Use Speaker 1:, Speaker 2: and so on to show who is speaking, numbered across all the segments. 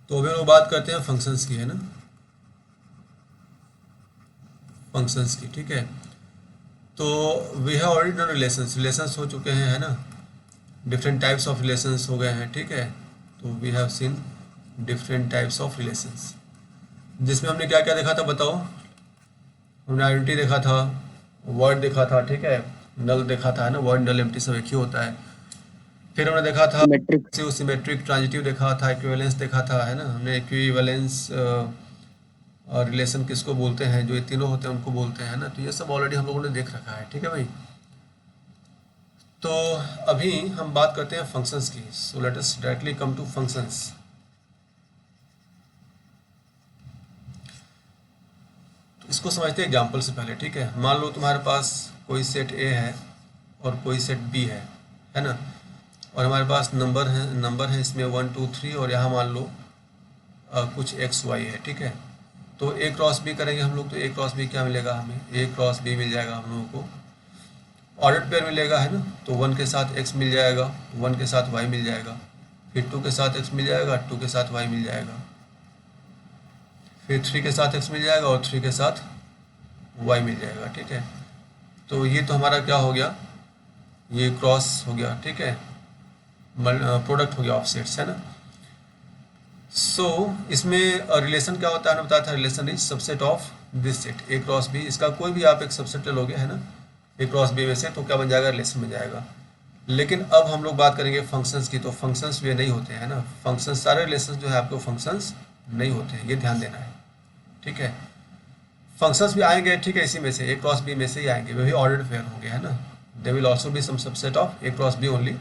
Speaker 1: तो अभी हम लोग बात करते हैं फंक्शंस की, है ना, फंक्शंस की, ठीक है। तो we have already done relations, relations हो चुके हैं, है ना, डिफरेंट टाइप्स ऑफ रिलेशंस हो गए हैं, ठीक है। तो we have seen different types of relations, जिसमें हमने क्या क्या देखा था बताओ। हमने आइडेंटिटी देखा था, वर्ड देखा था, ठीक है, नल देखा था, है ना, वर्ड नल एम्प्टी सब एक ही होता है। फिर हमने देखा था
Speaker 2: सिमेट्रिक।
Speaker 1: सिमेट्रिक ट्रांजिटिव देखा था, इक्विवेलेंस देखा था, है ना, हमने इक्विवेलेंस और रिलेशन किसको बोलते हैं, जो ये तीनों होते हैं उनको बोलते हैं ना। तो ये सब ऑलरेडी हम लोगों ने देख रखा है, ठीक है भाई। तो अभी हम बात करते हैं फंक्शंस की। So let us directly come to functions. तो इसको समझते हैं एग्जाम्पल से पहले, ठीक है। मान लो तुम्हारे पास कोई सेट ए है और कोई सेट बी है ना, और हमारे पास नंबर है इसमें 1 2 3, और यहाँ मान लो कुछ एक्स वाई है, ठीक है। तो ए क्रॉस बी करेंगे हम लोग, तो ए क्रॉस बी क्या मिलेगा हमें, ए क्रॉस बी मिल जाएगा हम लोगों को, ऑर्डर पेयर मिलेगा, है ना। तो 1 के साथ x मिल जाएगा, 1 के साथ y मिल जाएगा, फिर 2 के साथ x मिल जाएगा, 2 के साथ y मिल जाएगा, फिर 3 के साथ x मिल जाएगा और 3 के साथ y मिल जाएगा, ठीक है। तो ये तो हमारा क्या हो गया, ये क्रॉस हो गया, ठीक है, प्रोडक्ट हो गया ऑफ सेट्स, है ना। सो इसमें रिलेशन क्या होता है, हमने बताया था, relation is subset of this set A cross B. इसका कोई भी आप एक सबसेट ले लोगे, है ना, ए क्रॉस बी में से, तो क्या बन जाएगा, रिलेशन बन जाएगा। लेकिन अब हम लोग बात करेंगे फंक्शंस की। तो फंक्शंस वे नहीं होते हैं ना, फंक्शंस सारे रिलेशंस जो है आपको फंक्शंस नहीं होते हैं, ये ध्यान देना है, ठीक है। फंक्शंस भी आएंगे, ठीक है, इसी में से ए क्रॉस बी में से ही आएंगे, वे भी ऑर्डर्ड पेयर होंगे, है ना। They will also be some subset of A cross B only,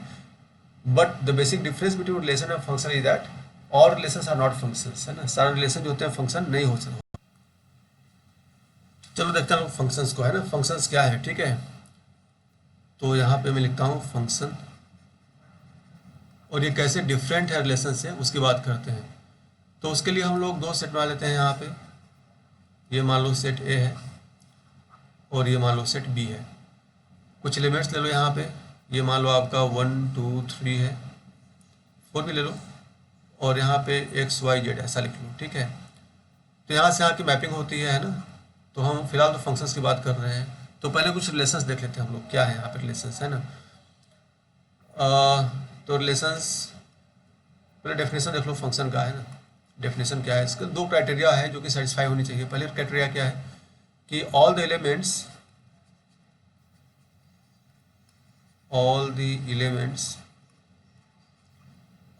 Speaker 1: but the basic difference between relation and function is that all relations are not functions, है ना। सारे रिलेशन जो होते हैं फंक्शन नहीं हो सकते। चलो देखते हैं फंक्शंस को, है ना, फंक्शंस क्या है, ठीक है। तो यहाँ पे मैं लिखता हूँ फंक्शन, और ये कैसे डिफरेंट है रिलेशन से उसकी बात करते हैं। तो उसके लिए हम लोग दो सेट बना लेते हैं यहाँ पे। ये मान लो सेट ए है और ये मान लो सेट बी है। कुछ एलिमेंट्स ले लो यहाँ पे, ये मान लो आपका 1 2 3 है, 4 भी ले लो, और यहाँ पे एक्स वाई जेड ऐसा लिख लो, ठीक है। तो यहाँ से यहाँ की मैपिंग होती है ना। तो हम फिलहाल तो फंक्शंस की बात कर रहे हैं, तो पहले कुछ रिलेशंस देख लेते हैं हम लोग, क्या है यहाँ पे रिलेशंस, है ना। तो रिलेशंस, पहले डेफिनेशन देख लो फंक्शन का, है ना। डेफिनेशन क्या है इसका, दो क्राइटेरिया है जो कि सेटिस्फाई होनी चाहिए। पहले क्राइटेरिया क्या है कि all the elements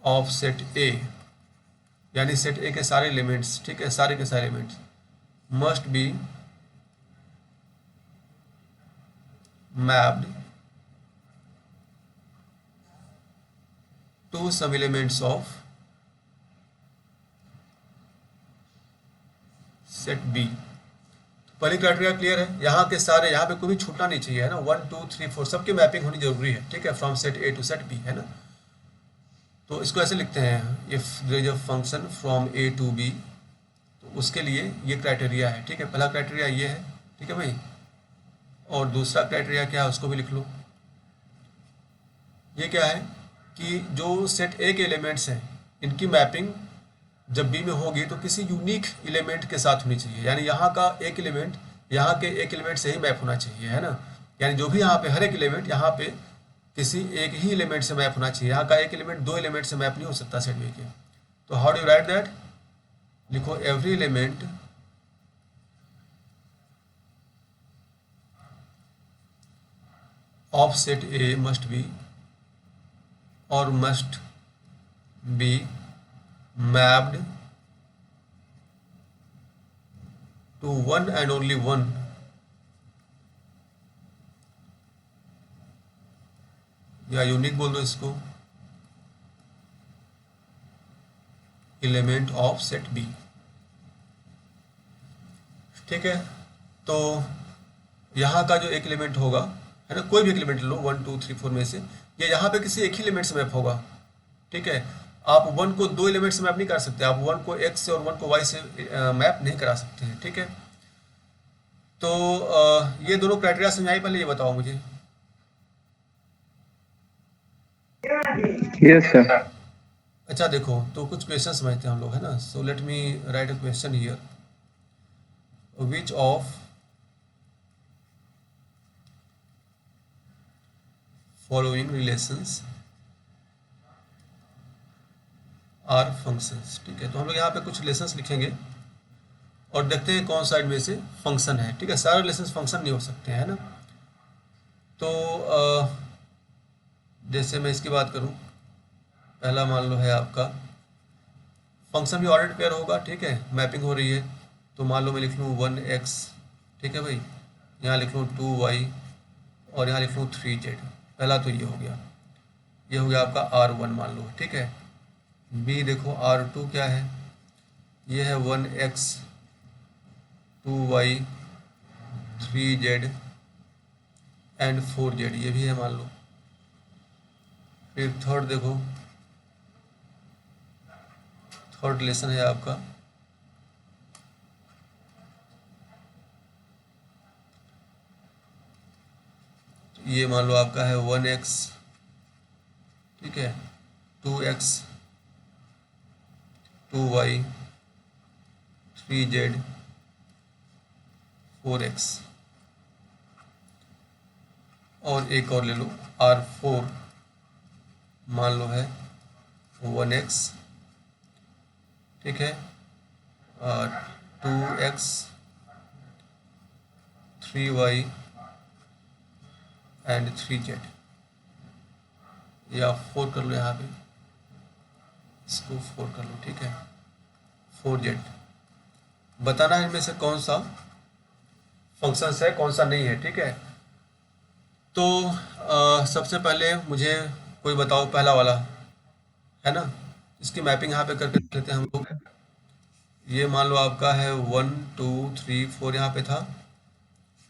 Speaker 1: of set ए, यानी सेट ए के सारे एलिमेंट्स, ठीक है, सारे के सारे elements must be mapped to some elements of set B. पहली क्राइटेरिया क्लियर है, यहाँ के सारे, यहाँ पे कोई भी छूटना नहीं चाहिए, है ना। 1 2 3 4 सबकी मैपिंग होनी जरूरी है, ठीक है, from set A to set B, है ना। तो इसको ऐसे लिखते हैं, if there is a function from A to B, तो उसके लिए ये क्राइटेरिया है, ठीक है। पहला क्राइटेरिया ये है, ठीक है भाई। और दूसरा क्राइटेरिया क्या है उसको भी लिख लो। ये क्या है कि जो सेट ए के एलिमेंट्स हैं इनकी मैपिंग जब बी में होगी तो किसी यूनिक एलिमेंट के साथ होनी चाहिए, यानी यहाँ का एक एलिमेंट यहाँ के एक एलिमेंट से ही मैप होना चाहिए, है ना। यानी जो भी यहाँ पे हर एक एलिमेंट यहाँ पे किसी एक ही एलिमेंट से मैप होना चाहिए। यहाँ का एक एलिमेंट दो एलिमेंट से मैप नहीं हो सकता सेट बी के। तो how do you write that, लिखो every element of set A must be और must be mapped to one and only one या यूनिक बोल दो इसको, एलिमेंट ऑफ सेट बी, ठीक है। तो यहाँ का जो एक एलिमेंट होगा, है ना, कोई भी एक एलिमेंट लो 1 2 3 4 में से, ये यहाँ पे किसी एक ही एलिमेंट से मैप होगा, ठीक है। आप 1 को दो एलिमेंट से मैप नहीं कर सकते, आप 1 को x से और 1 को y से मैप नहीं करा सकते हैं, ठीक है। तो ये दोनों क्राइटेरिया समझाई, पहले ये बताओ मुझे।
Speaker 2: Yes sir.
Speaker 1: अच्छा देखो, तो कुछ क्वेश्चन समझते हैं हम लोग, है ना। So let me write a question here, which of following relations are functions. ठीक है, तो हम लोग यहाँ पे कुछ रिलेशंस लिखेंगे और देखते हैं कौन सा इनमें से फंक्शन है। ठीक है, सारे रिलेशंस फंक्शन नहीं हो सकते हैं, है ना। तो जैसे मैं इसकी बात करूँ, पहला मान लो है आपका फंक्शन भी ऑर्डर्ड पेयर होगा। ठीक है, मैपिंग हो रही है, तो मान लो मैं लिख लूँ 1x। ठीक है भाई, यहाँ लिख लूँ 2y और यहाँ लिख लूँ 3z। पहला तो ये हो गया, ये हो गया आपका R1 मान लो। ठीक है, बी देखो R2 क्या है, ये है 1x 2y 3z and 4z, ये भी है मान लो। फिर थर्ड देखो, थर्ड रिलेशन है आपका ये मान लो आपका है 1x। ठीक है, 2x 2y 3z 4x। और एक और ले लो R4 मान लो है 1x। ठीक है, 2x 3y एंड 3z, या 4 कर लो यहाँ पे, इसको 4 कर लो। ठीक है, 4z। बताना है इनमें से कौन सा फंक्शंस है कौन सा नहीं है। ठीक है, तो सबसे पहले मुझे कोई बताओ पहला वाला, है ना। इसकी मैपिंग यहाँ पे करके देख लेते हैं हम लोग। ये मान लो आपका है 1 2 3 4 यहाँ पे था,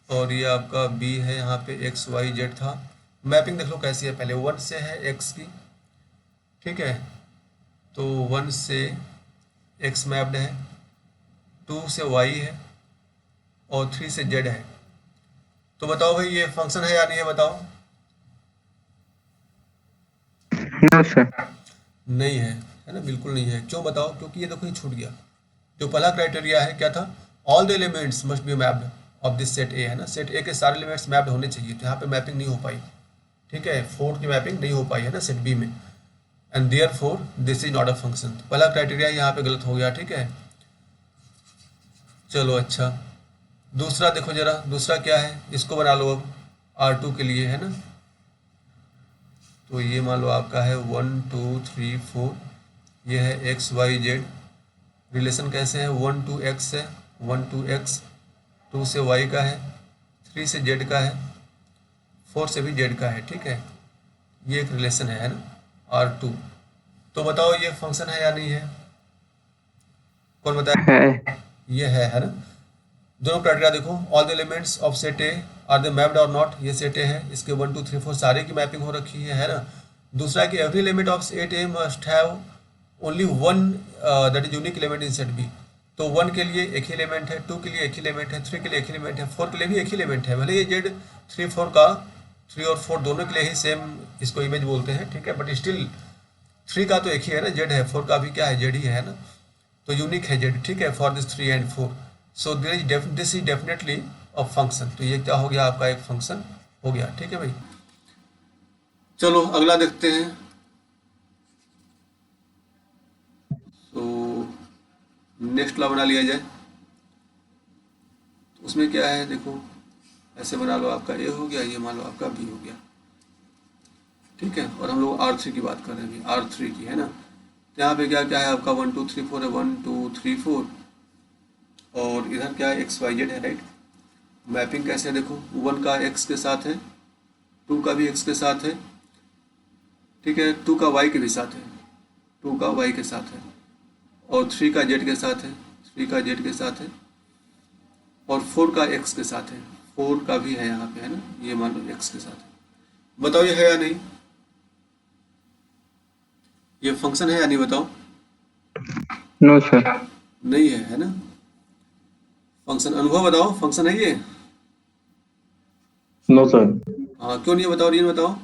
Speaker 1: और ये आपका बी है, यहाँ पे एक्स वाई जेड था। मैपिंग देख लो कैसी है, पहले 1 से है एक्स की। ठीक है, तो 1 से एक्स मैप्ड है, 2 से वाई है और 3 से जेड है। तो बताओ भाई ये फंक्शन है या नहीं है, बताओ।
Speaker 2: No sir.
Speaker 1: नहीं है ना, बिल्कुल नहीं है। क्यों बताओ, क्योंकि ये देखो ये छूट गया। जो पहला क्राइटेरिया है क्या था, all the elements must be mapped of this set A, है ना। सेट ए के सारे एलिमेंट्स मैप्ड होने चाहिए, तो यहाँ पे मैपिंग नहीं हो पाई। ठीक है, 4 की मैपिंग नहीं हो पाई है ना सेट बी में, and therefore this is not a function. पहला क्राइटेरिया यहाँ पे गलत हो गया। ठीक है, चलो अच्छा, दूसरा देखो जरा, दूसरा क्या है, इसको बना लो अब R2 के लिए, है ना। तो ये मान लो आपका है 1 2 3 4, ये है एक्स वाई जेड। रिलेशन कैसे है, 1 टू एक्स है, 1 टू एक्स, 2 से वाई का है, 3 से जेड का है, 4 से भी जेड का है। ठीक है, ये एक रिलेशन है ना R2। तो बताओ ये फंक्शन है या नहीं है, कौन बताए।
Speaker 2: है।
Speaker 1: ये है ना। दोनों क्राइटेरिया देखो, all the elements of set A are they mapped और नॉट, ये सेट ए है, इसके 1 2 3 4 सारे की मैपिंग हो रखी है ना। दूसरा कि every element of set A must have only one that is unique element in set B. तो 1 के लिए एक ही एलिमेंट है, 2 के लिए एक ही एलिमेंट है, 3 के लिए एक ही एलिमेंट है, 4 के लिए भी एक ही एलिमेंट है। भले ये जेड 3 4 का 3 और 4 दोनों के लिए ही सेम इसको इमेज बोलते हैं। ठीक है, बट स्टिल 3 का तो एक ही है ना, जेड है, 4 का भी क्या है, जेड ही है ना। तो यूनिक है जेड। ठीक है, for this 3 and 4, so this is definitely a function. तो ये क्या हो गया आपका, एक फंक्शन हो गया। ठीक है भाई, चलो अगला देखते हैं। तो नेक्स्ट ला बना लिया जाए, तो उसमें क्या है देखो, ऐसे बना लो, आपका ए हो गया, ये मान लो आपका बी हो गया। ठीक है, और हम लोग R3 की बात कर रहे हैं अभी, R3 की, है ना। तो यहाँ पे क्या क्या है आपका 1 2 3 4 है, 1 2 3 4, और इधर क्या है एक्स वाई जेड है, राइट। मैपिंग कैसे है देखो, 1 का एक्स के साथ है, 2 का भी एक्स के साथ है। ठीक है, 2 का वाई के भी साथ है, 2 का वाई के साथ है, और 3 का जेड के साथ है, 3 का जेड के साथ है, और 4 का एक्स के साथ है, 4 का भी है यहाँ पे, है ना। ये मान लो एक्स के साथ है। बताओ ये है या नहीं, ये फंक्शन है या नहीं, बताओ।
Speaker 2: No sir.
Speaker 1: नहीं है ना। फंक्शन अनुभव बताओ, फंक्शन है ये।
Speaker 2: No sir.
Speaker 1: हाँ, क्यों नहीं है बताओ, रीजन बताओ।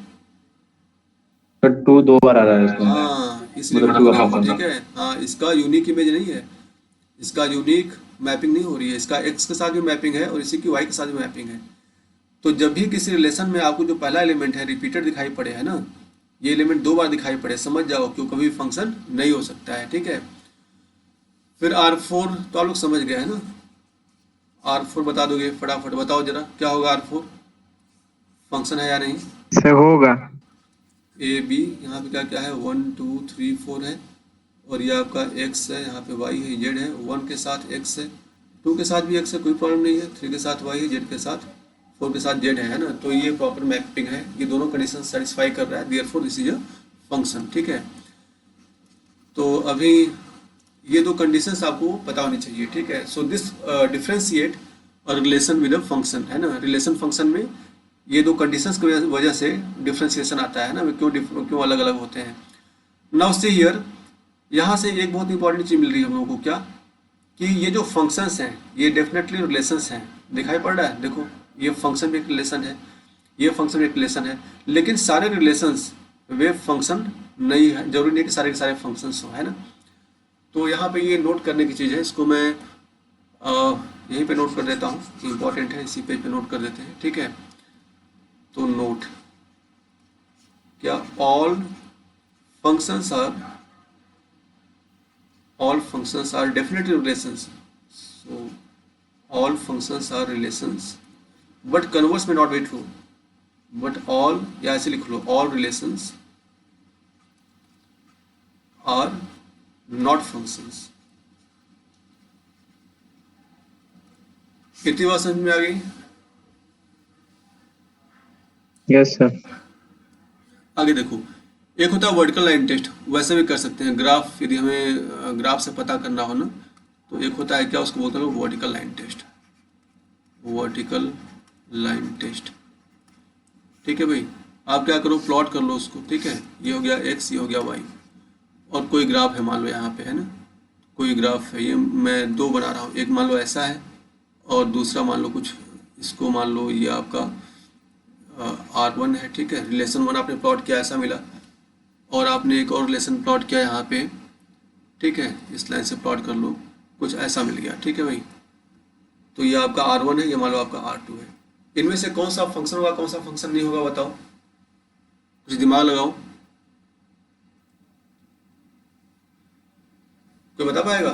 Speaker 2: सर 2 2 बार आ रहा है इसमें।
Speaker 1: हाँ, इस एलिमेंट को देखो, ठीक है। हाँ, इसका यूनिक इमेज नहीं है, इसका यूनिक मैपिंग नहीं हो रही है, इसका एक्स के साथ भी मैपिंग है और इसी की वाई के साथ भी मैपिंग है। तो जब भी किसी रिलेशन में आपको जो पहला एलिमेंट है रिपीटेड दिखाई पड़े, है ना, ये एलिमेंट 2 बार दिखाई पड़े, समझ जाओ कि वो कभी भी फंक्शन नहीं हो सकता है, ठीक है। फिर R4 तो आप लोग समझ गए है ना, R4 बता दोगे फटाफट, बताओ जरा क्या होगा R4, फंक्शन है या नहीं?
Speaker 2: सर होगा।
Speaker 1: ए बी, यहाँ पे क्या क्या है, 1 2 3 4 है, और ये आपका x है, यहाँ पे y है, z है, 1 के साथ x है, 2 के साथ भी x है, कोई प्रॉब्लम नहीं है, 3 के साथ y है, z के साथ 4 के साथ z है ना। तो ये प्रॉपर मैपिंग है, ये दोनों कंडीशन सेटिस्फाई कर रहा है, therefore this is a function, ठीक है। तो अभी ये दो कंडीशंस आपको पता होनी चाहिए, ठीक है। सो दिस डिफरेंशिएट और रिलेशन विद अ फंक्शन, है ना। रिलेशन फंक्शन में ये दो कंडीशंस की वजह से डिफरेंशिएशन आता है ना, क्यों अलग अलग होते हैं। नाउ सी हियर, यहाँ से एक बहुत इंपॉर्टेंट चीज मिल रही है हम लोगों को, क्या कि ये जो फंक्शंस हैं ये डेफिनेटली रिलेशंस हैं, दिखाई पड़ रहा है, देखो ये फंक्शन भी एक रिलेशन है, ये फंक्शन भी एक रिलेशन है, लेकिन सारे रिलेशंस वे फंक्शन नहीं है, जरूरी नहीं कि सारे के सारे फंक्शंस हो, है ना। तो यहाँ पे ये नोट करने की चीज़ है, इसको मैं यहीं पे नोट कर देता हूँ, इम्पॉर्टेंट है, इसी पेज पे नोट कर देते हैं, ठीक है। तो नोट क्या, all functions are definitely relations, so all functions are relations, but converse may not be true, but all, या ऐसे लिख लो, all relations are not functions. कितनी बात समझ में आ गई?
Speaker 2: Yes sir.
Speaker 1: आगे देखो, एक होता है वर्टिकल लाइन टेस्ट, वैसे भी कर सकते हैं, ग्राफ यदि हमें ग्राफ से पता करना हो ना, तो एक होता है क्या, उसको बोलते हैं लोग vertical line test, vertical line test, ठीक है भाई। आप क्या करो, प्लॉट कर लो उसको, ठीक है, ये हो गया x, ये हो गया y, और कोई ग्राफ है मान लो यहाँ पे, है ना, कोई ग्राफ है, ये मैं दो बना रहा हूँ, एक मान लो ऐसा है और दूसरा मान लो कुछ, इसको मान लो ये आपका R1 है, ठीक है। रिलेशन 1 आपने प्लॉट किया, ऐसा मिला, और आपने एक और रिलेशन प्लॉट किया यहाँ पे, ठीक है, इस लाइन से प्लॉट कर लो, कुछ ऐसा मिल गया, ठीक है भाई। तो ये आपका R1 है, ये मान लो आपका R2 है। इनमें से कौन सा फंक्शन होगा, कौन सा फंक्शन नहीं होगा, बताओ, कुछ दिमाग लगाओ, कोई बता पाएगा?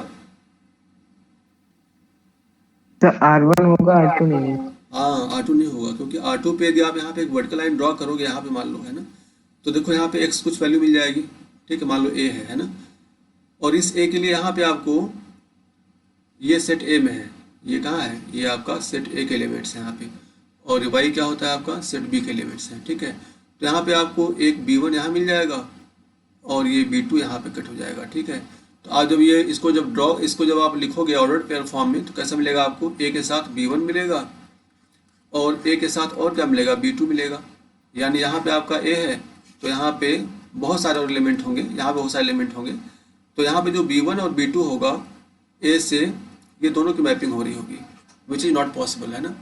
Speaker 2: सर R1 होगा, R2 नहीं है।
Speaker 1: हाँ, R2 नहीं होगा, क्योंकि R2 पे यदि आप यहाँ पे एक वर्टिकल लाइन ड्रॉ करोगे, यहाँ पे मान लो, है ना, तो देखो यहाँ पे x कुछ वैल्यू मिल जाएगी, ठीक है, मान लो a है ना, और इस a के लिए यहाँ पे आपको ये सेट a में है, ये कहाँ है, ये आपका सेट a के एलिमेंट्स हैं यहाँ पे, और y क्या होता है आपका, सेट b के एलिमेंट्स हैं, ठीक है। तो यहाँ पे आपको एक b1 यहाँ मिल जाएगा और ये b2 यहाँ पे कट हो जाएगा, ठीक है। तो आज जब ये इसको जब आप लिखोगे ऑर्डर्ड पेयर फॉर्म में, तो कैसा मिलेगा आपको, a के साथ b1 मिलेगा और a के साथ और क्या मिलेगा, b2 मिलेगा। यानी यहाँ पे आपका a है तो यहाँ पे बहुत सारे और एलिमेंट होंगे, यहाँ पे बहुत सारे एलिमेंट होंगे, तो यहाँ पे जो b1 और b2 होगा, a से ये दोनों की मैपिंग हो रही होगी, विच इज़ नॉट पॉसिबल, है ना।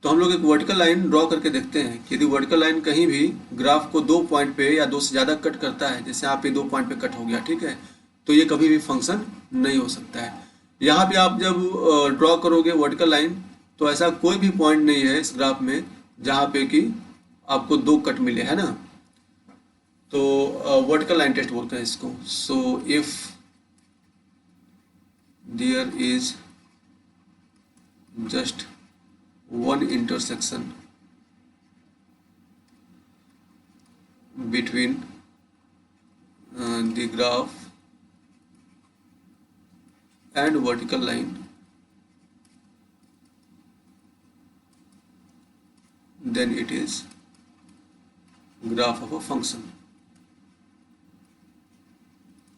Speaker 1: तो हम लोग एक वर्टिकल लाइन ड्रॉ करके देखते हैं कि यदि वर्टिकल लाइन कहीं भी ग्राफ को 2 पॉइंट पे या 2 से ज़्यादा कट करता है, जैसे यहाँ पे 2 पॉइंट पे कट हो गया, ठीक है, तो ये कभी भी फंक्शन नहीं हो सकता है। यहाँ पे आप जब ड्रॉ करोगे वर्टिकल लाइन, तो ऐसा कोई भी पॉइंट नहीं है इस ग्राफ में जहाँ पे कि आपको 2 कट मिले, है ना। तो वर्टिकल लाइन टेस्ट बोलते हैं इसको। So if there is just one intersection between the graph and vertical line, then it is graph of a function,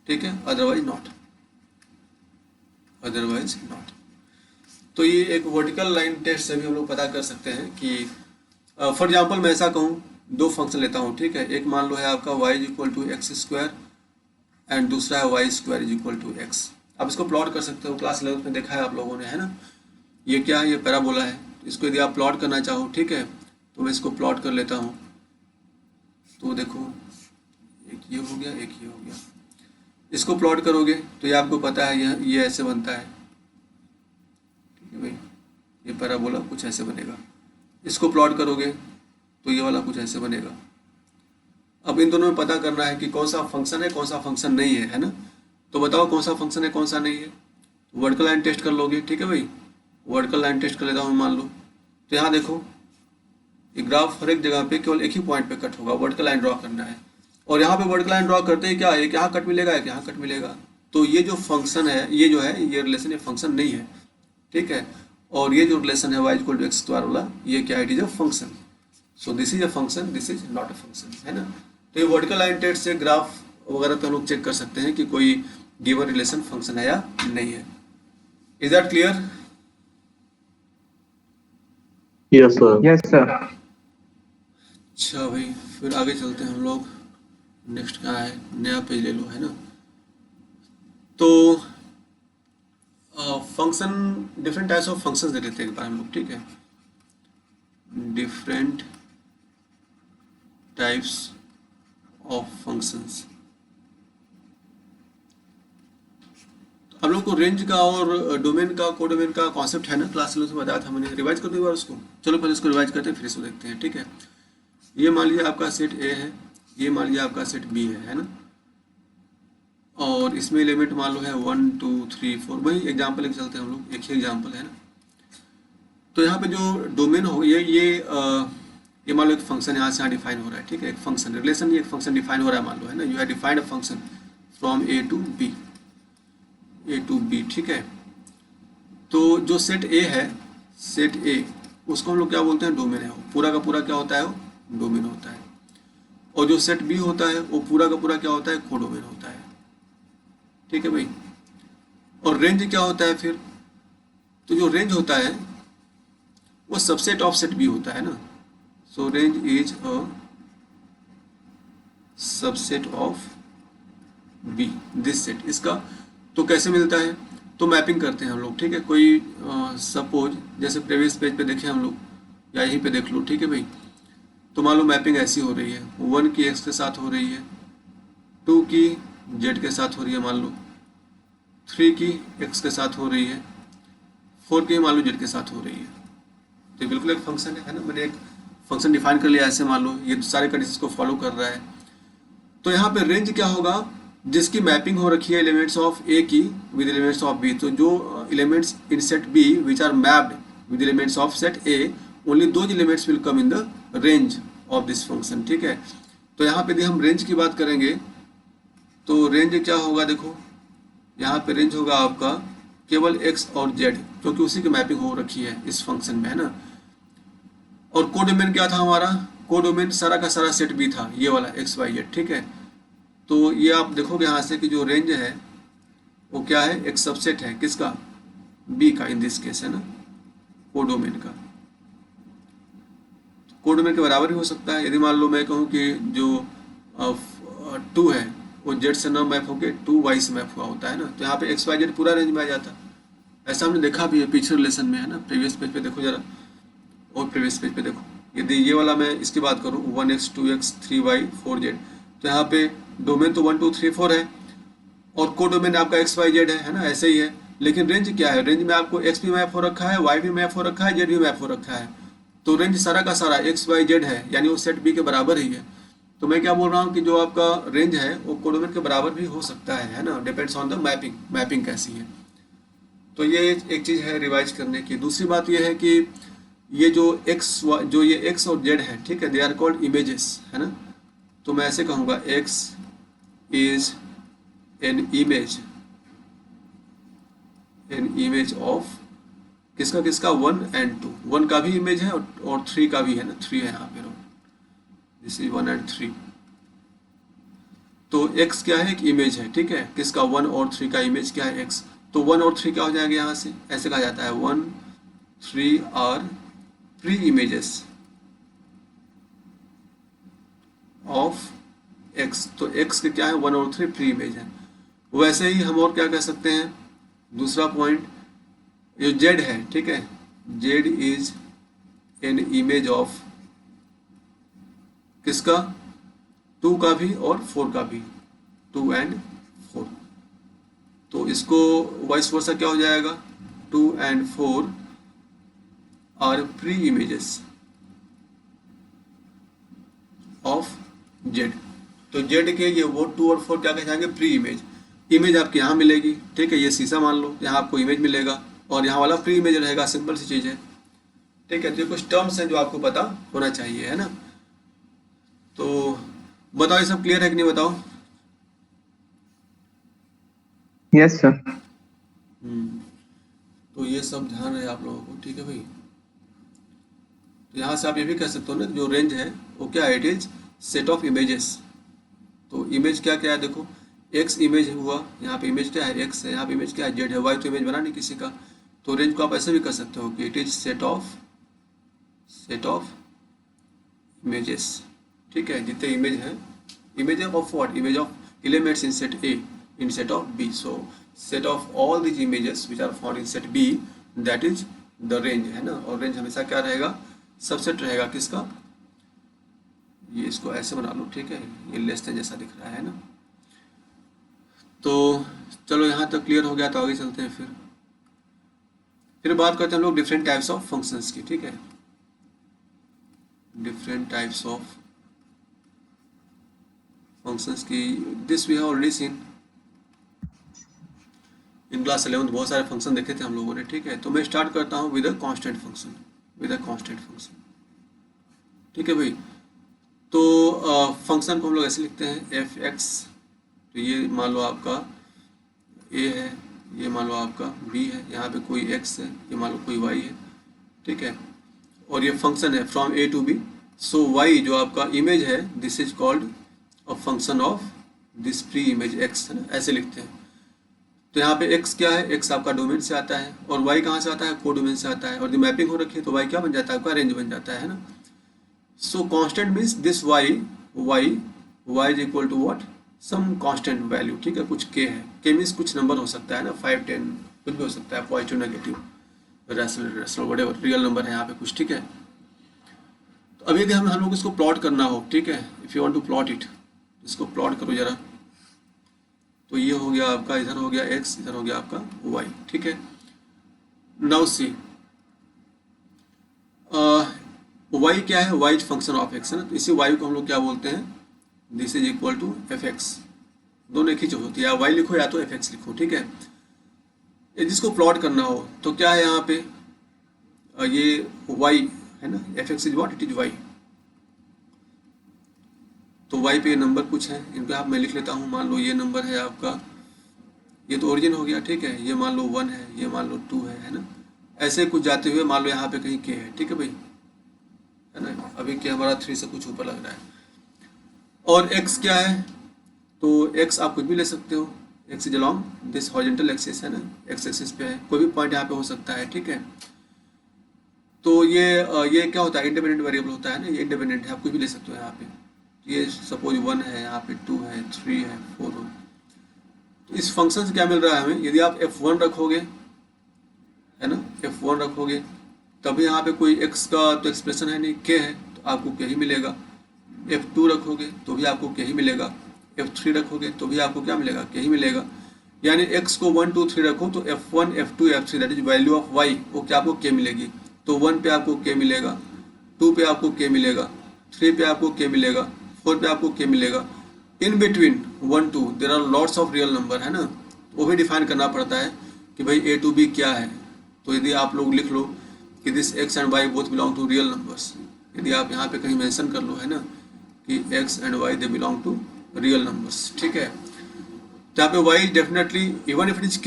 Speaker 1: ठीक है, otherwise not, otherwise not। तो ये एक वर्टिकल लाइन टेस्ट से भी हम लोग पता कर सकते हैं कि फॉर एग्जांपल मैं ऐसा कहूँ, 2 फंक्शन लेता हूँ, ठीक है, एक मान लो है आपका y equal to X square and दूसरा है y square equal to X. आप इसको प्लॉट कर सकते हो, क्लास 11 में देखा है आप लोगों ने, है ना। ये क्या है, ये पैराबोला है, इसको यदि आप प्लॉट करना चाहो, ठीक है, तो मैं इसको प्लॉट कर लेता हूँ। तो देखो, एक ये हो गया, एक ये हो गया, इसको प्लॉट करोगे तो ये आपको पता है ये ऐसे बनता है, ठीक है भाई, ये पैराबोला कुछ ऐसे बनेगा। इसको प्लॉट करोगे तो ये वाला कुछ ऐसे बनेगा। अब इन दोनों में पता करना है कि कौन सा फंक्शन है कौन सा फंक्शन नहीं है ना। तो बताओ कौन सा फंक्शन है कौन सा नहीं है। वर्टिकल लाइन टेस्ट कर लोगे, ठीक है भाई, वर्टिकल लाइन टेस्ट कर लेता हूँ मान लो। तो यहाँ देखो ये ग्राफ हर एक जगह पे केवल एक ही पॉइंट पे कट होगा, वर्टिकल लाइन ड्रॉ करना है। और यहाँ पे वर्टिकल लाइन ड्रॉ करते ही क्या एक यहाँ कट मिलेगा एक यहाँ कट मिलेगा। तो ये जो फंक्शन है ये जो है ये रिलेशन ये फंक्शन नहीं है, ठीक है। और ये जो रिलेशन है y equal to X square वाला ये क्या है, it is a function. So this is a function, this is not a function, है ना। तो ये वर्टिकल लाइन टेस्ट से ग्राफ वगैरह पे हम लोग चेक कर सकते हैं कि कोई गिवन रिलेशन फंक्शन है या नहीं है। Is that clear?
Speaker 3: Yes sir.
Speaker 2: Yes sir.
Speaker 1: अच्छा भाई फिर आगे चलते हैं हम लोग। नेक्स्ट क्या है, नया पेज ले लो, है ना। तो function different types of functions दे लेते हैं एक बार हम लोग, ठीक है। Different types of functions. हम लोग को रेंज का और डोमेन का कोडोमेन का कॉन्सेप्ट है ना, क्लास में बताया था मैंने, रिवाइज कर दो एक बार उसको। चलो पहले इसको रिवाइज करते हैं फिर इसको देखते हैं, ठीक है। ये मान लीजिए आपका सेट ए है, ये मान लीजिए आपका सेट बी है ना। और इसमें एलिमेंट मान लो है 1 2 3 4, वही एग्जाम्पल लेके चलते हैं हम लोग, एक ही एग्जाम्पल है ना। तो यहाँ पे जो डोमेन हो ये मान लो एक फंक्शन यहाँ से डिफाइन हो रहा है, ठीक है। एक फंक्शन रिलेशन ये एक फंक्शन डिफाइन हो रहा है मान लो, है ना। You have defined a function from A to B, ठीक है। तो जो सेट ए है, सेट ए उसको हम लोग क्या बोलते हैं, डोमेन है। वो पूरा का पूरा क्या होता है, वो डोमेन होता है। और जो सेट बी होता है वो पूरा का पूरा क्या होता है, कोडोमेन होता है, ठीक है भाई। और रेंज क्या होता है फिर, तो जो रेंज होता है वो सबसेट ऑफ सेट बी होता है ना। So range is a subset of B, this set. इसका तो कैसे मिलता है, तो मैपिंग करते हैं हम लोग, ठीक है। कोई सपोज जैसे प्रीवियस पेज पे देखें हम लोग या यहीं पे देख लो, ठीक है भाई। तो मान लो मैपिंग ऐसी हो रही है, 1 की x के साथ हो रही है, 2 की z के साथ हो रही है मान लो, 3 की x के साथ हो रही है, 4 की मान लो z के साथ हो रही है। तो बिल्कुल एक फंक्शन है ना, मैंने एक फंक्शन डिफाइन कर लिया ऐसे मान लो, ये सारे कंडीशंस को फॉलो कर रहा है। तो यहाँ पे रेंज क्या होगा, जिसकी मैपिंग हो रखी है एलिमेंट्स ऑफ ए की विद एलिमेंट्स ऑफ बी। तो जो elements in set B which are mapped with elements of set A, only those elements will come in the range of this function, ठीक है। तो यहाँ पे यदि हम रेंज की बात करेंगे तो रेंज क्या होगा, देखो यहाँ पे रेंज होगा आपका केवल x और z, क्योंकि उसी की मैपिंग हो रखी है इस फंक्शन में, है ना। और कोडोमेन क्या था हमारा, कोडोमेन सारा का सारा सेट बी था, ये वाला x y z, ठीक है। तो ये आप देखोगे यहाँ से कि जो रेंज है वो क्या है, एक सबसेट है किसका, बी का इन दिस केस, है ना, कोडोमेन का। कोडोमेन के बराबर ही हो सकता है। यदि मान लो मैं कहूँ कि जो 2 है वो z से ना मैप होके 2y से मैप हुआ होता है ना, तो यहाँ पे x y z पूरा रेंज में आ जाता। ऐसा हमने देखा भी है पीछे रिलेशन में, है ना। प्रीवियस पेज पे देखो जरा, और प्रीवियस पेज पे देखो, यदि ये वाला मैं इसकी बात करूँ 1x 2x 3y 4z, तो यहाँ पे डोमेन तो 1 2 3 4 है और कोडोमेन आपका x y z है ना, ऐसे ही है। लेकिन रेंज क्या है, रेंज में आपको x भी मैप हो रखा है, y भी मैप हो रखा है, z भी मैप हो रखा है। तो रेंज सारा का सारा x y z है, यानी वो सेट बी के बराबर ही है। तो मैं क्या बोल रहा हूँ कि जो आपका रेंज है वो कोडोमेन के बराबर भी हो सकता है ना, depends on the mapping, mapping कैसी है। तो ये एक चीज़ है रिवाइज करने की। दूसरी बात ये है कि ये जो ये x और z है, ठीक है, दे आर कॉल्ड इमेजेस, है ना। तो मैं ऐसे कहूँगा x is an image of किसका किसका, 1 and 2, 1 का भी इमेज है और 3 का भी है ना, 3 है यहाँ पे, दिस इज 1 and 3। तो x क्या है, एक इमेज है, ठीक है, किसका, 1 और 3 का इमेज क्या है, x। तो 1 और 3 क्या हो जाएगा यहाँ से, ऐसे कहा जाता है 1 3 are pre images of x। तो x के क्या है, 1 और 3 प्री इमेज है। वैसे ही हम और क्या कह सकते हैं, दूसरा पॉइंट जो z है, ठीक है, z is an image of किसका, 2 का भी और 4 का भी, 2 and 4। तो इसको वाइस वर्सा क्या हो जाएगा, 2 and 4 are pre images of Z. तो जेड के ये वो 2 और 4 क्या कहलाएंगे, प्री इमेज। इमेज आपके यहाँ मिलेगी, ठीक है, ये शीशा मान लो, यहाँ आपको इमेज मिलेगा और यहाँ वाला प्री इमेज रहेगा, सिंपल सी चीज़ है, ठीक है। तो ये कुछ टर्म्स हैं जो आपको पता होना चाहिए, है ना। तो बताओ ये सब क्लियर है कि नहीं, बताओ।
Speaker 2: Yes sir.
Speaker 1: तो ये सब ध्यान है आप लोगों को, ठीक है भाई। तो यहाँ से आप ये भी कह सकते हो ना, जो रेंज है वो क्या है, it is set of images. तो इमेज क्या क्या है, देखो एक्स इमेज हुआ, यहाँ पे इमेज क्या है, एक्स है, यहाँ पे इमेज क्या है, जेड है, वाई तो इमेज बना नहीं किसी का। तो रेंज को आप ऐसे भी कर सकते हो कि it is set of images, ठीक है, जितने इमेज है, image of what, image of elements in set A in set of B. So set of all these images which are found in set B, that is the range, है ना। और range हमेशा क्या रहेगा, subset रहेगा किसका, ये इसको ऐसे बना लो, ठीक है, ये लेस देन जैसा दिख रहा है ना। तो चलो यहाँ तक क्लियर हो गया, तो आगे चलते हैं। फिर बात करते हैं हम लोग डिफरेंट टाइप्स ऑफ फंक्शंस की, ठीक है, डिफरेंट टाइप्स ऑफ फंक्शंस की। This we have already seen in class 11, बहुत सारे फंक्शन देखे थे हम लोगों ने, ठीक है। तो मैं स्टार्ट करता हूँ विद अ कांस्टेंट फंक्शन, ठीक है भाई। तो फंक्शन को हम लोग ऐसे लिखते हैं एफ एक्स। तो ये मान लो आपका ए है, ये मान लो आपका बी है, यहाँ पे कोई एक्स है, ये मान लो कोई वाई है, ठीक है। और ये फंक्शन है from A to B. So Y जो आपका इमेज है, this is called a function of this pre image X, है ना, ऐसे लिखते हैं। तो यहाँ पे x क्या है, x आपका डोमेन से आता है और y कहाँ से आता है, को डोमेन से आता है। और जो मैपिंग हो रखी है तो y क्या बन जाता है, आपका रेंज बन जाता है ना। So constant means this y is equal to what, some constant value, ठीक है, कुछ k है। k मीन्स कुछ नंबर हो सकता है ना, 5 10 कुछ भी हो सकता है, positive negative rational whatever, real number है यहाँ पे कुछ, ठीक है। तो अभी अगर हम लोग इसको प्लॉट करना हो, ठीक है, if you want to plot it, इसको प्लॉट करो जरा। तो ये हो गया आपका, इधर हो गया x, इधर हो गया आपका y, ठीक है। नाउ सी y क्या है, y is function of x, है ना। तो इसी y को हम लोग क्या बोलते हैं, this is equal to F X. दोनों एक ही चीज होती है, या y लिखो या तो एफ एक्स लिखो, ठीक है। जिसको प्लॉट करना हो तो क्या है यहाँ पे, ये y है ना, F x is what, it is y। तो y पे नंबर कुछ है, इनका आप मैं लिख लेता हूँ। मान लो ये नंबर है आपका, ये तो ओरिजिन हो गया, ठीक है, ये मान लो 1 है, ये मान लो 2 है ना। ऐसे कुछ जाते हुए मान लो यहाँ पे कहीं k है, ठीक है भाई, है ना। अभी k हमारा 3 से कुछ ऊपर लग रहा है। और x क्या है, तो x आप कुछ भी ले सकते हो, x is along this horizontal axis, है ना, x एक्सिस पे है, कोई भी पॉइंट यहाँ पे हो सकता है, ठीक है। तो ये क्या होता है, इंडिपेंडेंट वेरिएबल होता है ना, ये इंडिपेंडेंट है, आप कुछ भी ले सकते हो यहाँ पे। ये सपोज 1 है, यहाँ पे 2 है, 3 है, 4 हो। तो इस फंक्शन से क्या मिल रहा है हमें, यदि आप f1 रखोगे, है ना, f1 रखोगे, तभी यहाँ पे कोई x का तो एक्सप्रेशन है नहीं, k है, तो आपको k ही मिलेगा। f2 रखोगे तो भी आपको k ही मिलेगा, f3 रखोगे तो भी आपको क्या मिलेगा, k ही मिलेगा। यानी x को 1 2 3 रखो तो f1 f2 f3 that is value of y, वो क्या आपको k मिलेगी। तो 1 पे आपको k मिलेगा, 2 पे आपको k मिलेगा, 3 पे आपको k मिलेगा, 4 पे आपको k मिलेगा। In between 1 2 there are lots of real number, है ना। वो भी डिफाइन करना पड़ता है कि भाई a टू b क्या है। तो यदि आप लोग लिख लो कि this x and y both belong to real numbers, यदि आप यहाँ पे कहीं मेंशन कर लो, है ना, कि x and y they belong to real numbers, ठीक है। तो यहाँ पे y definitely even if it is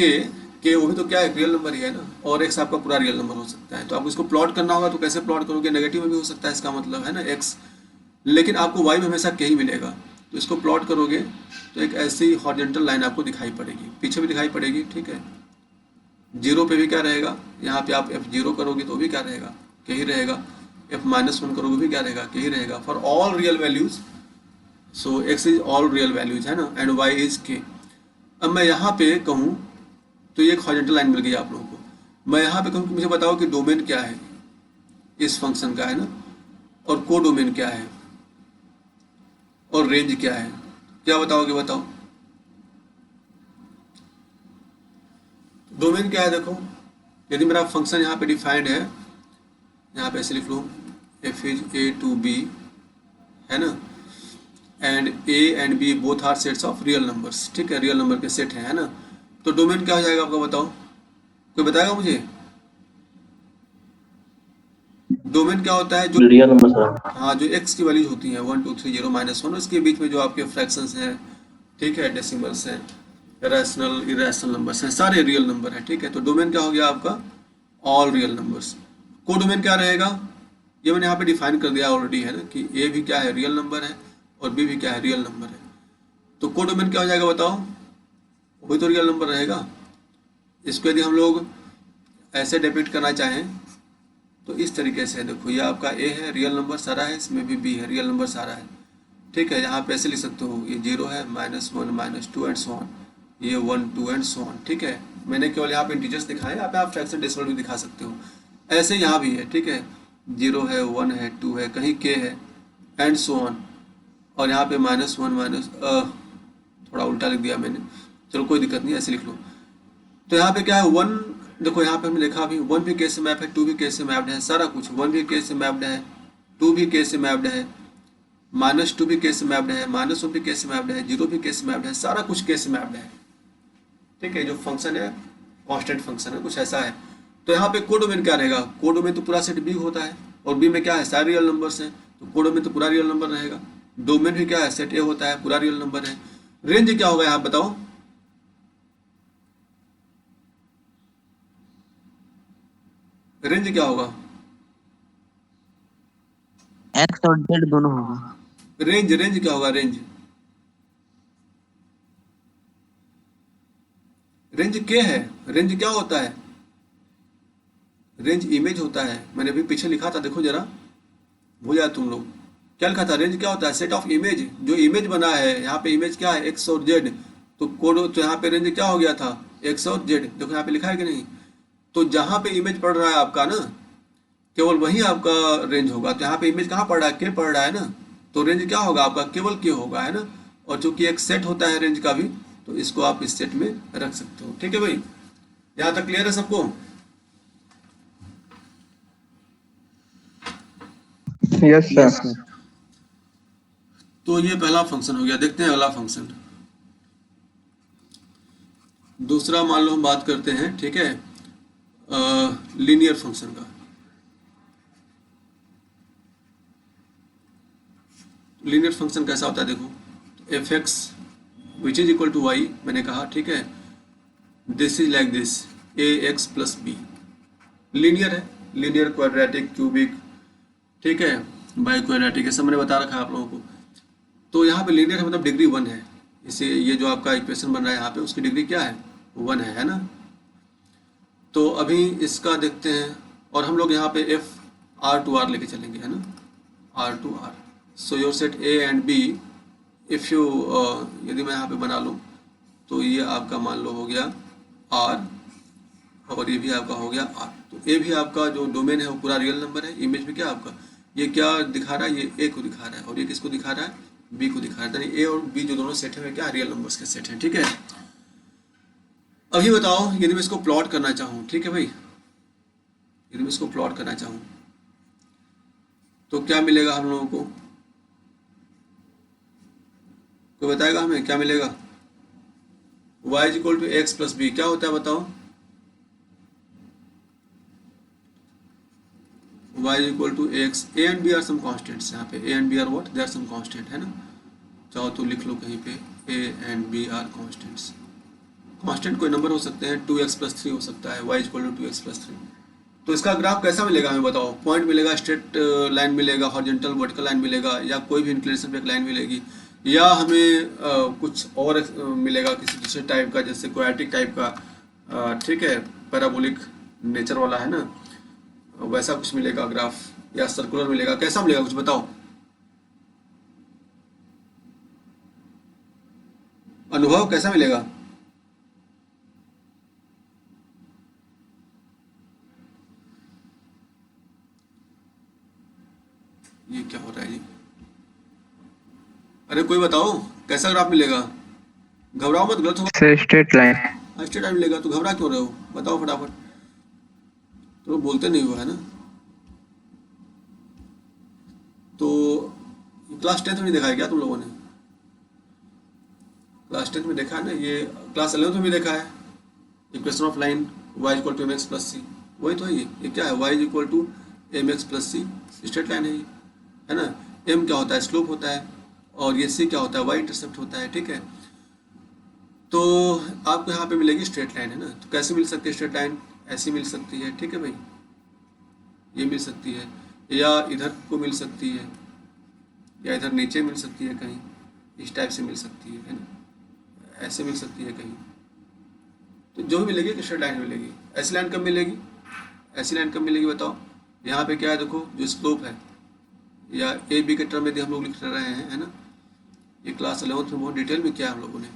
Speaker 1: k वो भी तो क्या है, रियल नंबर ही है ना, और x आपका पूरा रियल नंबर हो सकता है। तो आपको इसको प्लॉट करना होगा, तो कैसे प्लॉट करोगे, नेगेटिव में भी हो सकता है, इसका मतलब है ना x, लेकिन आपको y में हमेशा k ही मिलेगा। तो इसको प्लॉट करोगे तो एक ऐसी हॉरिजॉन्टल लाइन आपको दिखाई पड़ेगी, पीछे भी दिखाई पड़ेगी, ठीक है। 0 पे भी क्या रहेगा, यहाँ पे आप f0 करोगे तो भी क्या रहेगा, k ही रहेगा। f-1 करोगे भी क्या रहेगा, k ही रहेगा, for all real values. So x is all real values, है ना, एंड y इज k। अब मैं यहाँ पे कहूँ तो ये एक हॉरिजॉन्टल लाइन मिल गई आप लोगों को। मैं यहाँ पे कहूँ कि मुझे बताओ कि डोमेन क्या है इस फंक्शन का, है ना, और को डोमेन क्या है, और रेंज क्या है, क्या बताओगे, बताओ। डोमेन क्या है देखो, यदि मेरा फंक्शन यहाँ पे डिफाइंड है, यहाँ पे ऐसे लिख लो f is a to b, है ना, and a and b both are sets of real numbers, ठीक है, रियल नंबर के सेट है ना, तो डोमेन क्या हो जाएगा आपका बताओ, कोई बताएगा मुझे? डोमेन क्या होता है? जो
Speaker 3: रियल नंबर सर।
Speaker 1: हाँ, जो x की वैल्यूज होती हैं 1 2 3 0 -1, उसके बीच में जो आपके फ्रैक्शंस हैं, ठीक है, डेसिमल्स हैं, रैशनल इरेशनल नंबर्स हैं, सारे रियल नंबर हैं, ठीक है। तो डोमेन क्या हो गया आपका? All real numbers. को डोमेन क्या रहेगा? ये मैंने यहाँ पे डिफाइन कर दिया ऑलरेडी, है ना, कि ए भी क्या है? रियल नंबर है, और बी भी क्या है? रियल नंबर है। तो को डोमेन क्या हो जाएगा बताओ? वही तो रियल नंबर रहेगा। इसको यदि हम लोग ऐसे डिपिक्ट करना चाहें तो इस तरीके से, देखो ये आपका ए है, रियल नंबर सारा है, इसमें भी बी है, रियल नंबर सारा है, ठीक है। यहाँ पे ऐसे लिख सकते हो, ये 0 है, -1 -2 एंड सो ऑन, ये 1 2 एंड सो ऑन, ठीक है। मैंने केवल यहाँ पे इंटीजर्स दिखाए, यहाँ पे आप फ्रैक्शन डेसिमल भी दिखा सकते हो। ऐसे यहाँ भी है, ठीक है, 0 है, 1 है, 2 है, कहीं के है, एंड सो ऑन। और यहाँ पे -1 थोड़ा उल्टा लिख दिया मैंने, चलो कोई दिक्कत नहीं, ऐसे लिख लो। तो यहाँ पे क्या है, 1, देखो यहाँ पे हमने देखा अभी 1 भी के से मैप है, 2 भी के से मैप्ड है, सारा कुछ 1 भी के से मैप्ड है, 2 भी के से मैप्ड है, -2 भी के से मैप्ड है, -1 भी के से मैप्ड है, 0 भी के से मैप्ड है, सारा कुछ के से मैप्ड है, ठीक है। जो फंक्शन है कांस्टेंट फंक्शन है, कुछ ऐसा है। तो यहाँ पे को डोमेन क्या रहेगा? को डोमेन तो पूरा सेट बी होता है, और बी में क्या है? सारे रियल नंबर्स हैं, तो को डोमेन तो पूरा रियल नंबर रहेगा। डोमेन भी क्या है? सेट ए होता है, पूरा रियल नंबर है। रेंज क्या होगा यहाँ बताओ? रेंज क्या होगा?
Speaker 2: एक्स और जेड दोनों होगा।
Speaker 1: रेंज क्या होगा? रेंज क्या है? रेंज क्या होता है? रेंज इमेज होता है। मैंने अभी पीछे लिखा था, देखो जरा, भूल जाए तुम लोग। क्या लिखा था? रेंज क्या होता है? सेट ऑफ इमेज, जो इमेज बना है, यहाँ पे इमेज क्या है? एक्स और जेड। तो कोड, तो यहाँ पे रेंज क्या हो गया था? एक्स और जेड। देखो यहाँ पे लिखा है कि नहीं? तो जहाँ पे इमेज पढ़ रहा है आपका ना, केवल वही आपका रेंज होगा। तो यहाँ पे इमेज कहाँ पढ़ रहा है? के पढ़ रहा है ना, तो रेंज क्या होगा आपका? केवल के होगा, है ना। और चूंकि एक सेट होता है रेंज का भी, तो इसको आप इस सेट में रख सकते हो, ठीक है भाई। यहाँ तक क्लियर है सबको?
Speaker 2: Yes sir.
Speaker 1: तो ये पहला फंक्शन हो गया। देखते हैं अगला फंक्शन। दूसरा मान लो हम बात करते हैं, ठीक है, लीनियर फंक्शन का। लीनियर फंक्शन कैसा होता है देखो, F X which is equal to Y, मैंने कहा, ठीक है, this is like this, A X plus B. Linear है, लीनियर, क्वाड्रेटिक, क्यूबिक, ठीक है, बाई क्वाड्रेटिक, ये सब मैंने बता रखा है आप लोगों को। तो यहाँ पे लीनियर है, मतलब डिग्री 1 है। इसे, ये जो आपका इक्वेशन बन रहा है यहाँ पे, उसकी डिग्री क्या है? 1 है ना। तो अभी इसका देखते हैं, और हम लोग यहाँ पे एफ आर टू आर लेके चलेंगे, है ना, R to R. So your set A and B, if you, यदि मैं यहाँ पे बना लूँ, तो ये आपका मान लो हो गया आर, और ये भी आपका हो गया आर। तो ए भी आपका जो डोमेन है वो पूरा रियल नंबर है। इमेज में क्या आपका, ये क्या दिखा रहा है? ये ए को दिखा रहा है, और ये किसको दिखा रहा है? बी को दिखा रहा है। यानी ए और बी जो दोनों सेट है, क्या रियल नंबर्स के सेट हैं, ठीक है। अभी बताओ, यदि मैं इसको प्लॉट करना चाहूँ, ठीक है भाई, यदि मैं इसको प्लॉट करना चाहूँ तो क्या मिलेगा हम लोगों को? कोई बताएगा हमें क्या मिलेगा? y is equal to X plus B, क्या होता है बताओ? y is equal to X, A and B are some constants. यहाँ पे A and B are what? They are some constant, है ना। चाहो तो लिख लो कहीं पे, A and B are constants. Constant कोई नंबर हो सकते हैं, 2x प्लस 3 हो सकता है, y is equal to 2x plus 3। तो इसका ग्राफ कैसा मिलेगा हमें बताओ? पॉइंट मिलेगा, स्ट्रेट लाइन मिलेगा, हॉरिजॉन्टल वर्टिकल लाइन मिलेगा, या कोई भी इंक्लिनेशन पे एक लाइन मिलेगी, या हमें कुछ और मिलेगा किसी दूसरे टाइप का, जैसे क्वाड्रेटिक टाइप का, ठीक है, पैराबोलिक नेचर वाला, है ना, वैसा कुछ मिलेगा ग्राफ, या सर्कुलर मिलेगा, कैसा मिलेगा कुछ बताओ? अनुभव कैसा मिलेगा? ये क्या हो रहा है जी? अरे कोई बताओ कैसा ग्राफ मिलेगा? घबराओ मत, गलत होगा।
Speaker 2: Sir straight line.
Speaker 1: State line मिलेगा, तो घबरा क्यों रहे हो, बताओ फटाफट। तो बोलते नहीं हो, है ना। तो क्लास 10th में नहीं देखा है क्या तुम लोगों ने? क्लास 10th में देखा है ना, ये क्लास 11th में भी देखा है। Equation of line y equal to M X plus C, वही तो है ये क्या है, y equal to M X plus C, straight line है ये, है ना। m क्या होता है, स्लोप होता है, और ये c क्या होता है, y इंटरसेप्ट होता है, ठीक है। तो आपको यहाँ पे मिलेगी स्ट्रेट लाइन, है ना। तो कैसे मिल सकती है स्ट्रेट लाइन, ऐसी मिल सकती है, ठीक है भाई, ये मिल सकती है, या इधर को मिल सकती है, या इधर नीचे मिल सकती है कहीं, इस टाइप से मिल सकती है ना, ऐसे मिल सकती है कहीं। तो जो भी मिलेगी स्ट्रेट लाइन मिलेगी। ऐसी लाइन कब मिलेगी, ऐसी लाइन कब मिलेगी बताओ। यहाँ पे क्या है देखो, जो स्लोप है, या ए बी के टर्म में हम लोग लिख रहे हैं, है ना। ये क्लास 11th में बहुत डिटेल में किया है हम लोगों ने,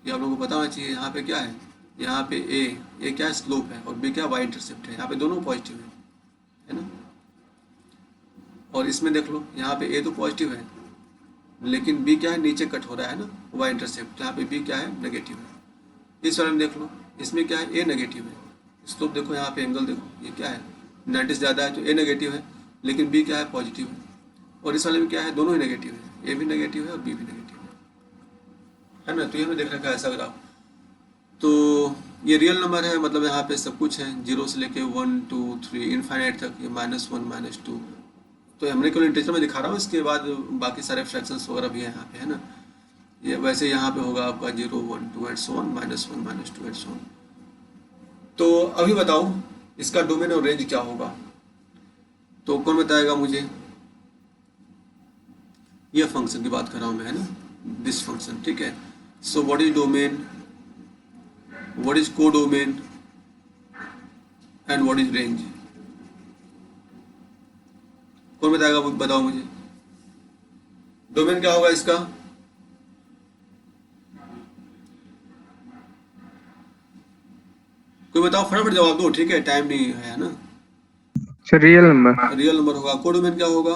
Speaker 1: ये आप लोगों को पता होना चाहिए। यहाँ पे क्या है, यहाँ पे ए क्या है, स्लोप है, और बी क्या, वाई इंटरसेप्ट है। यहाँ पे दोनों पॉजिटिव है ना। और इसमें देख लो, यहाँ पे ए तो पॉजिटिव है, लेकिन बी क्या है, नीचे कट हो रहा है ना, वाई इंटरसेप्ट। यहाँ पे बी क्या है, नेगेटिव है। इस वाले में देख लो, इसमें क्या है, ए नेगेटिव है। स्लोप देखो, यहाँ पे एंगल देखो, ये क्या है, 90 से ज़्यादा है, तो ए नेगेटिव है, लेकिन बी क्या है, पॉजिटिव है। और इस वाले में क्या है, दोनों ही नेगेटिव है, ए भी नेगेटिव है और बी भी नेगेटिव है ना। तो ये हमें देख रखा है ऐसा ग्राफ। तो ये रियल नंबर है, मतलब यहाँ पे सब कुछ है, 0 से लेके 1 2 3 इनफाइनाइट तक, ये -1 -2। तो हमने केवल इंटीजर में दिखा रहा हूँ, इसके बाद बाकी सारे फ्रैक्शंस वगैरह भी है यहाँ पे, है ना। ये वैसे यहाँ पे होगा आपका 0 1 2 and so on, -1 -2 and so on. तो अभी बताओ इसका डोमेन और रेंज क्या होगा, तो कौन बताएगा मुझे। ये फंक्शन की बात कर रहा हूँ मैं, है ना, दिस फंक्शन, ठीक है। So what is domain, what is codomain and what is range, कौन बताएगा, बताओ मुझे। डोमेन क्या होगा इसका, कोई बताओ, फटाफट जवाब दो, ठीक है, टाइम नहीं है ना।
Speaker 2: Real number.
Speaker 1: रियल नंबर होगा। कोडोमेन क्या होगा,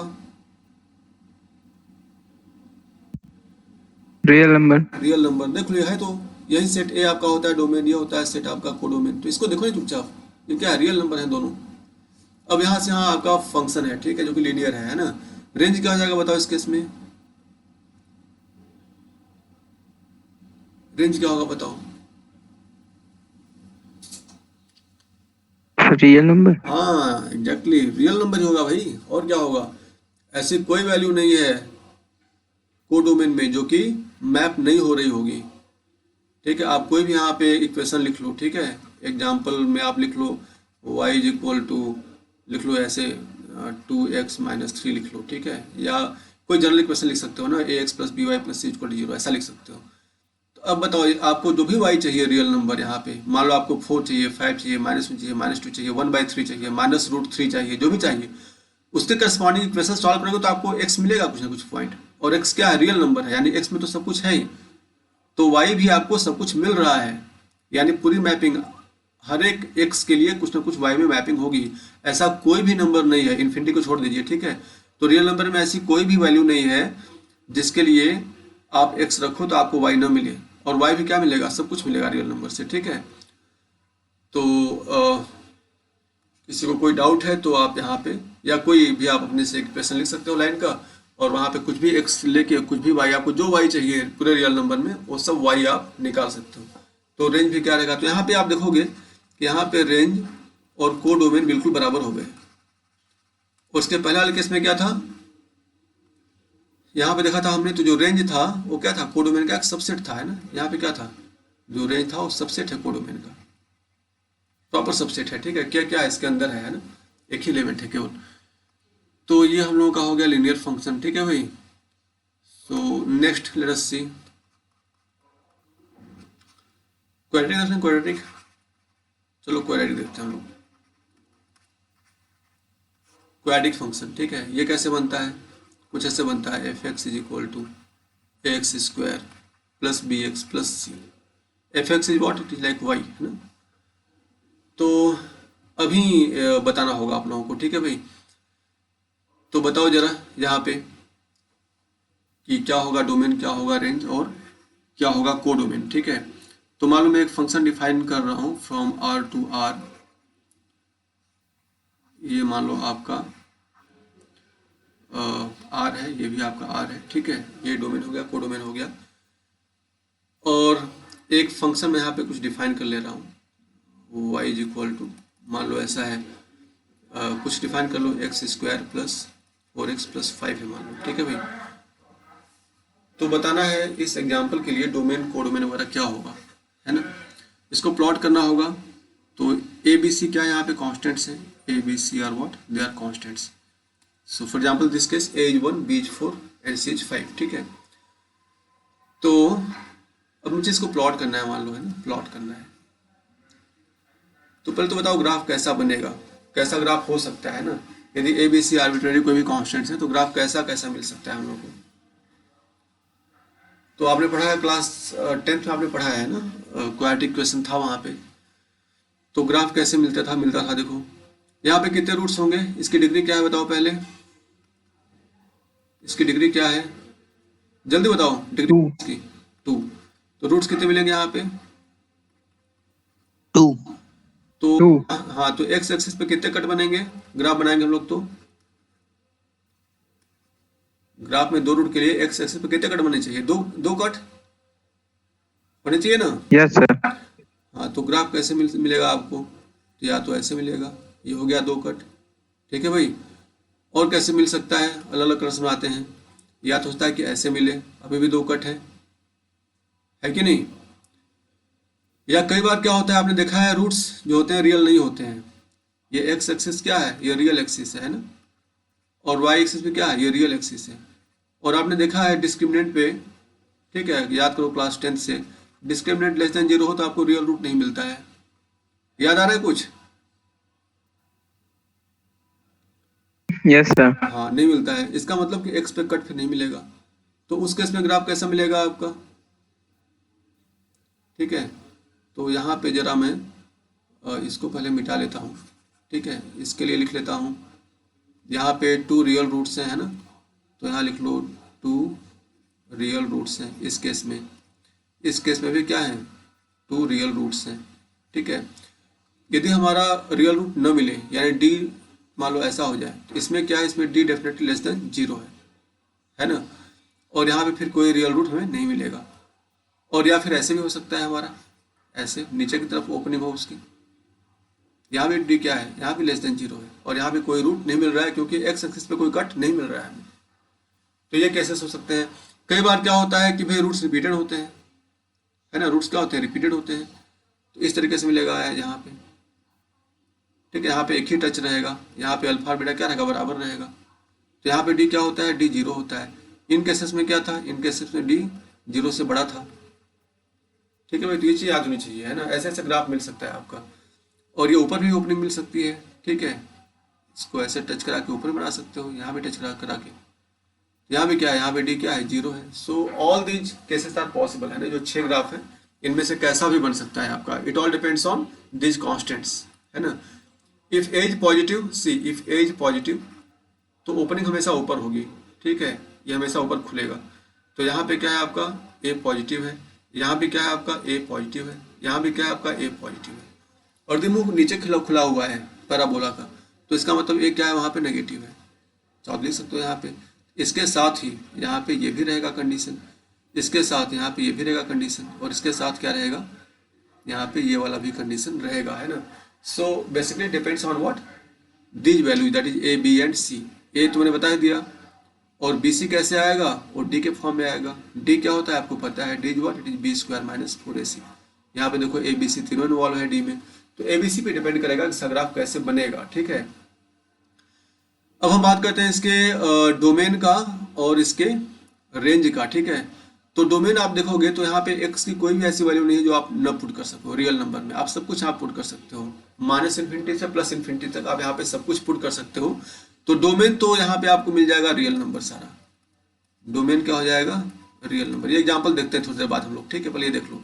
Speaker 2: रियल नंबर।
Speaker 1: Real number. देख लो, ये है तो यही सेट ए आपका होता है डोमेन, ये होता है सेट आपका कोडोमेन। तो इसको देखो ना चुपचाप, ये क्या है, रियल नंबर है दोनों। अब यहाँ से यहाँ आपका फंक्शन है, ठीक है, जो कि लीनियर है ना। रेंज क्या हो जाएगा बताओ इस केस में, रेंज क्या होगा बताओ।
Speaker 2: Real number.
Speaker 1: हाँ एग्जैक्टली, रियल नंबर ही होगा भाई, और क्या होगा। ऐसी कोई वैल्यू नहीं है कोडोमेन में जो कि मैप नहीं हो रही होगी, ठीक है। आप कोई भी यहाँ पे इक्वेशन लिख लो, ठीक है, एग्जाम्पल में आप लिख लो y इज इक्वल टू, लिख लो ऐसे 2x - 3 लिख लो, ठीक है। या कोई जनरल इक्वेशन लिख सकते हो ना, ax + by + c = 0, ऐसा लिख सकते हो। तो अब बताओ आपको जो भी y चाहिए रियल नंबर, यहाँ पे मान लो आपको 4 चाहिए, 5 चाहिए, -1 चाहिए, -2 चाहिए, 1/3 चाहिए, -√3 चाहिए, जो भी चाहिए, उसके करस्पॉन्डिंग इक्वेशन सॉल्व करोगे तो आपको x मिलेगा कुछ ना कुछ पॉइंट। और x क्या है, रियल नंबर है, यानी x में तो सब कुछ है ही, तो y भी आपको सब कुछ मिल रहा है, यानी पूरी मैपिंग हर एक x के लिए कुछ ना कुछ y में मैपिंग होगी। ऐसा कोई भी नंबर नहीं है, इन्फिनिटी को छोड़ दीजिए, ठीक है। तो रियल नंबर में ऐसी कोई भी वैल्यू नहीं है जिसके लिए आप x रखो तो आपको y ना मिले, और y भी क्या मिलेगा, सब कुछ मिलेगा रियल नंबर से, ठीक है। तो किसी को कोई डाउट है तो आप यहाँ पे, या कोई भी आप अपने से एक क्वेश्चन लिख सकते हो लाइन का, और वहाँ पे कुछ भी x लेके कुछ भी y, आपको जो y चाहिए पूरे रियल नंबर में, वो सब y आप निकाल सकते हो। तो रेंज भी क्या रहेगा, तो यहाँ पे आप देखोगे कि यहाँ पे रेंज और कोडोमेन बिल्कुल बराबर हो गए। उसके पहले वाले केस में क्या था, यहाँ पे देखा था हमने, तो जो रेंज था वो क्या था, कोडोमेन का एक सबसेट था, है ना। यहाँ पे क्या था, जो रेंज था वो सबसेट है कोडोमेन का, प्रॉपर सबसेट है, ठीक है। क्या क्या इसके अंदर है ना, एक ही एलिमेंट है केवल। तो ये हम लोगों का हो गया लीनियर फंक्शन, ठीक है भाई। सो नेक्स्ट लेट अस सी क्वाड्रेटिक, क्वाड्रेटिक, चलो क्वाड्रेटिक देखते हैं हम लोग। क्वाड्रेटिक फंक्शन, ठीक है, ये कैसे बनता है, कुछ ऐसे बनता है, f(x = ax² + bx + c, f(x) is what, it is like y, है ना। तो अभी बताना होगा आप लोगों को, ठीक है भाई। तो बताओ जरा यहाँ पे कि क्या होगा डोमेन, क्या होगा रेंज, और क्या होगा कोडोमेन, ठीक है। तो मान लो मैं एक फंक्शन डिफाइन कर रहा हूँ फ्रॉम R टू R, ये मान लो आपका R है, ये भी आपका R है, ठीक है, ये डोमेन हो गया, कोडोमेन हो गया। और एक फंक्शन मैं यहाँ पे कुछ डिफाइन कर ले रहा हूँ, y इज इक्वल टू, मान लो ऐसा है, कुछ डिफाइन कर लो, X square plus 4x plus 5 है मान लो, ठीक है भाई। तो बताना है इस एग्जाम्पल के लिए डोमेन कोडोमेन वगैरह क्या होगा, है ना। इसको प्लॉट करना होगा। तो ए बी सी क्या है, यहाँ पे कॉन्स्टेंट्स हैं, A B C are what, they are constants. So for example this case A is 1, B is 4 and C is 5, ठीक है। तो अब मुझे इसको प्लॉट करना है मान लो, है ना, प्लॉट करना है। तो पहले तो बताओ ग्राफ कैसा बनेगा, कैसा ग्राफ हो सकता है ना। यदि ए बी सी आर्बिट्रेरी कोई भी कॉन्स्टेंट्स है तो ग्राफ कैसा कैसा मिल सकता है हम लोग को। तो आपने पढ़ा है क्लास 10th में, आपने पढ़ा है ना, क्वाड्रेटिक इक्वेशन था वहाँ पे। तो ग्राफ कैसे मिलता था देखो, यहाँ पे कितने रूट्स होंगे, इसकी डिग्री क्या है बताओ पहले, इसकी डिग्री क्या है, जल्दी बताओ डिग्री इसकी 2। तो रूट्स कितने मिलेंगे यहाँ पे
Speaker 4: 2।
Speaker 1: तो
Speaker 2: 2।
Speaker 1: हाँ, तो एक्स एक्सिस पे कितने कट बनेंगे, ग्राफ बनाएंगे हम लोग, तो ग्राफ में 2 रूट के लिए एक्स एक्सिस पे कितने कट बनने चाहिए, दो कट होने चाहिए ना।
Speaker 2: Yes sir.
Speaker 1: हाँ, तो ग्राफ कैसे मिलेगा आपको, तो या तो ऐसे मिलेगा, ये हो गया 2 कट, ठीक है भाई। और कैसे मिल सकता है, अलग अलग कलर्स बनाते हैं, या तो होता है कि ऐसे मिले, अभी भी 2 कट है कि नहीं। या कई बार क्या होता है, आपने देखा है रूट्स जो होते हैं रियल नहीं होते हैं। ये एक्स एक्सिस क्या है, ये रियल एक्सिस है ना, और वाई एक्सिस पे क्या है, ये रियल एक्सिस है। और आपने देखा है डिस्क्रिमिनेंट पे, ठीक है, याद करो क्लास 10 से, डिस्क्रिमिनेंट लेस देन 0 हो तो आपको रियल रूट नहीं मिलता है। याद आ रहा है कुछ,
Speaker 2: यस सर।
Speaker 1: हाँ नहीं मिलता है, इसका मतलब कि एक्स पे कट फिर नहीं मिलेगा। तो उस केस में ग्राफ कैसा मिलेगा आपका, ठीक है। तो यहाँ पे जरा मैं इसको पहले मिटा लेता हूँ, ठीक है, इसके लिए लिख लेता हूँ, यहाँ पे 2 रियल रूट्स हैं, है ना, तो यहाँ लिख लो 2 रियल रूट्स हैं इस केस में। इस केस में भी क्या है, 2 रियल रूट्स हैं, ठीक है। यदि हमारा रियल रूट न मिले, यानी डी मान लो ऐसा हो जाए, तो इसमें क्या है, इसमें डी डेफिनेटली लेस देन 0 है ना। और यहाँ पे फिर कोई रियल रूट हमें नहीं मिलेगा। और या फिर ऐसे भी हो सकता है हमारा, ऐसे नीचे की तरफ ओपनिंग हो उसकी, यहाँ भी डी क्या है, यहाँ भी लेस देन 0 है, और यहाँ पे कोई रूट नहीं मिल रहा है क्योंकि एक्स एक्सिस पे कोई कट नहीं मिल रहा है हमें। तो ये कैसे हो सकते हैं। कई बार क्या होता है कि भाई रूट्स रिपीटेड होते हैं, है ना, रूट्स क्या होते हैं, रिपीटेड होते हैं। तो इस तरीके से मिलेगा यहाँ पे, ठीक है, यहाँ पे एक ही टच रहेगा, यहाँ पे अल्फा और बीटा क्या रहेगा, बराबर रहेगा। तो यहाँ पे डी क्या होता है, डी 0 होता है। इन केसेस में क्या था, इन केसेस में डी 0 से बड़ा था, ठीक है भाई। तो ये चीज़ याद होनी चाहिए, है ना, ऐसे ऐसे ग्राफ मिल सकता है आपका। और ये ऊपर भी ओपनिंग मिल सकती है, ठीक है, इसको ऐसे टच करा के ऊपर बना सकते हो, यहाँ भी टच करा के, यहाँ भी क्या है, यहाँ पे डी क्या है, 0 है। So all these cases are possible, है ना। जो 6 ग्राफ है इनमें से कैसा भी बन सकता है आपका, it all depends on these constants, है ना। If A's positive, C if A's positive, तो ओपनिंग हमेशा ऊपर होगी, ठीक है, ये हमेशा ऊपर खुलेगा। तो यहाँ पे क्या है आपका, ए पॉजिटिव है, यहाँ भी क्या है आपका, ए पॉजिटिव है, यहाँ भी क्या है आपका, ए पॉजिटिव है। और यदि मुंह नीचे खुला हुआ है पैराबोला का, तो इसका मतलब ए क्या है, वहाँ पे नेगेटिव है। तो आप लिख सकते हो यहाँ पे, इसके साथ ही यहाँ पे ये भी रहेगा कंडीशन, इसके साथ यहाँ पे ये भी रहेगा कंडीशन, और इसके साथ क्या रहेगा, यहाँ पे ये वाला भी कंडीशन रहेगा, है ना। So basically depends on what, these value, that is A B and C. A तो मैंने बता दिया, और बी सी कैसे आएगा, और डी के फॉर्म में आएगा। डी क्या होता है आपको पता है, D is what, it is B square minus 4ac। यहाँ पे देखो ए बी सी तीनों इन्वॉल्व है डी में, तो ए बी सी पे डिपेंड करेगा कि ग्राफ कैसे बनेगा, ठीक है। अब हम बात करते हैं इसके डोमेन का और इसके रेंज का, ठीक है। तो डोमेन आप देखोगे तो यहाँ पे एक्स की कोई भी ऐसी वैल्यू नहीं है जो आप न पुट कर सको रियल नंबर में, आप सब कुछ आप पुट कर सकते हो, -∞ से +∞ तक आप यहाँ पे सब कुछ पुट कर सकते हो। तो डोमेन तो यहाँ पे आपको मिल जाएगा रियल नंबर सारा, डोमेन क्या हो जाएगा, रियल नंबर। ये एग्जाम्पल देखते हैं थोड़ी देर बाद हम लोग, ठीक है, पहले ये देख लो,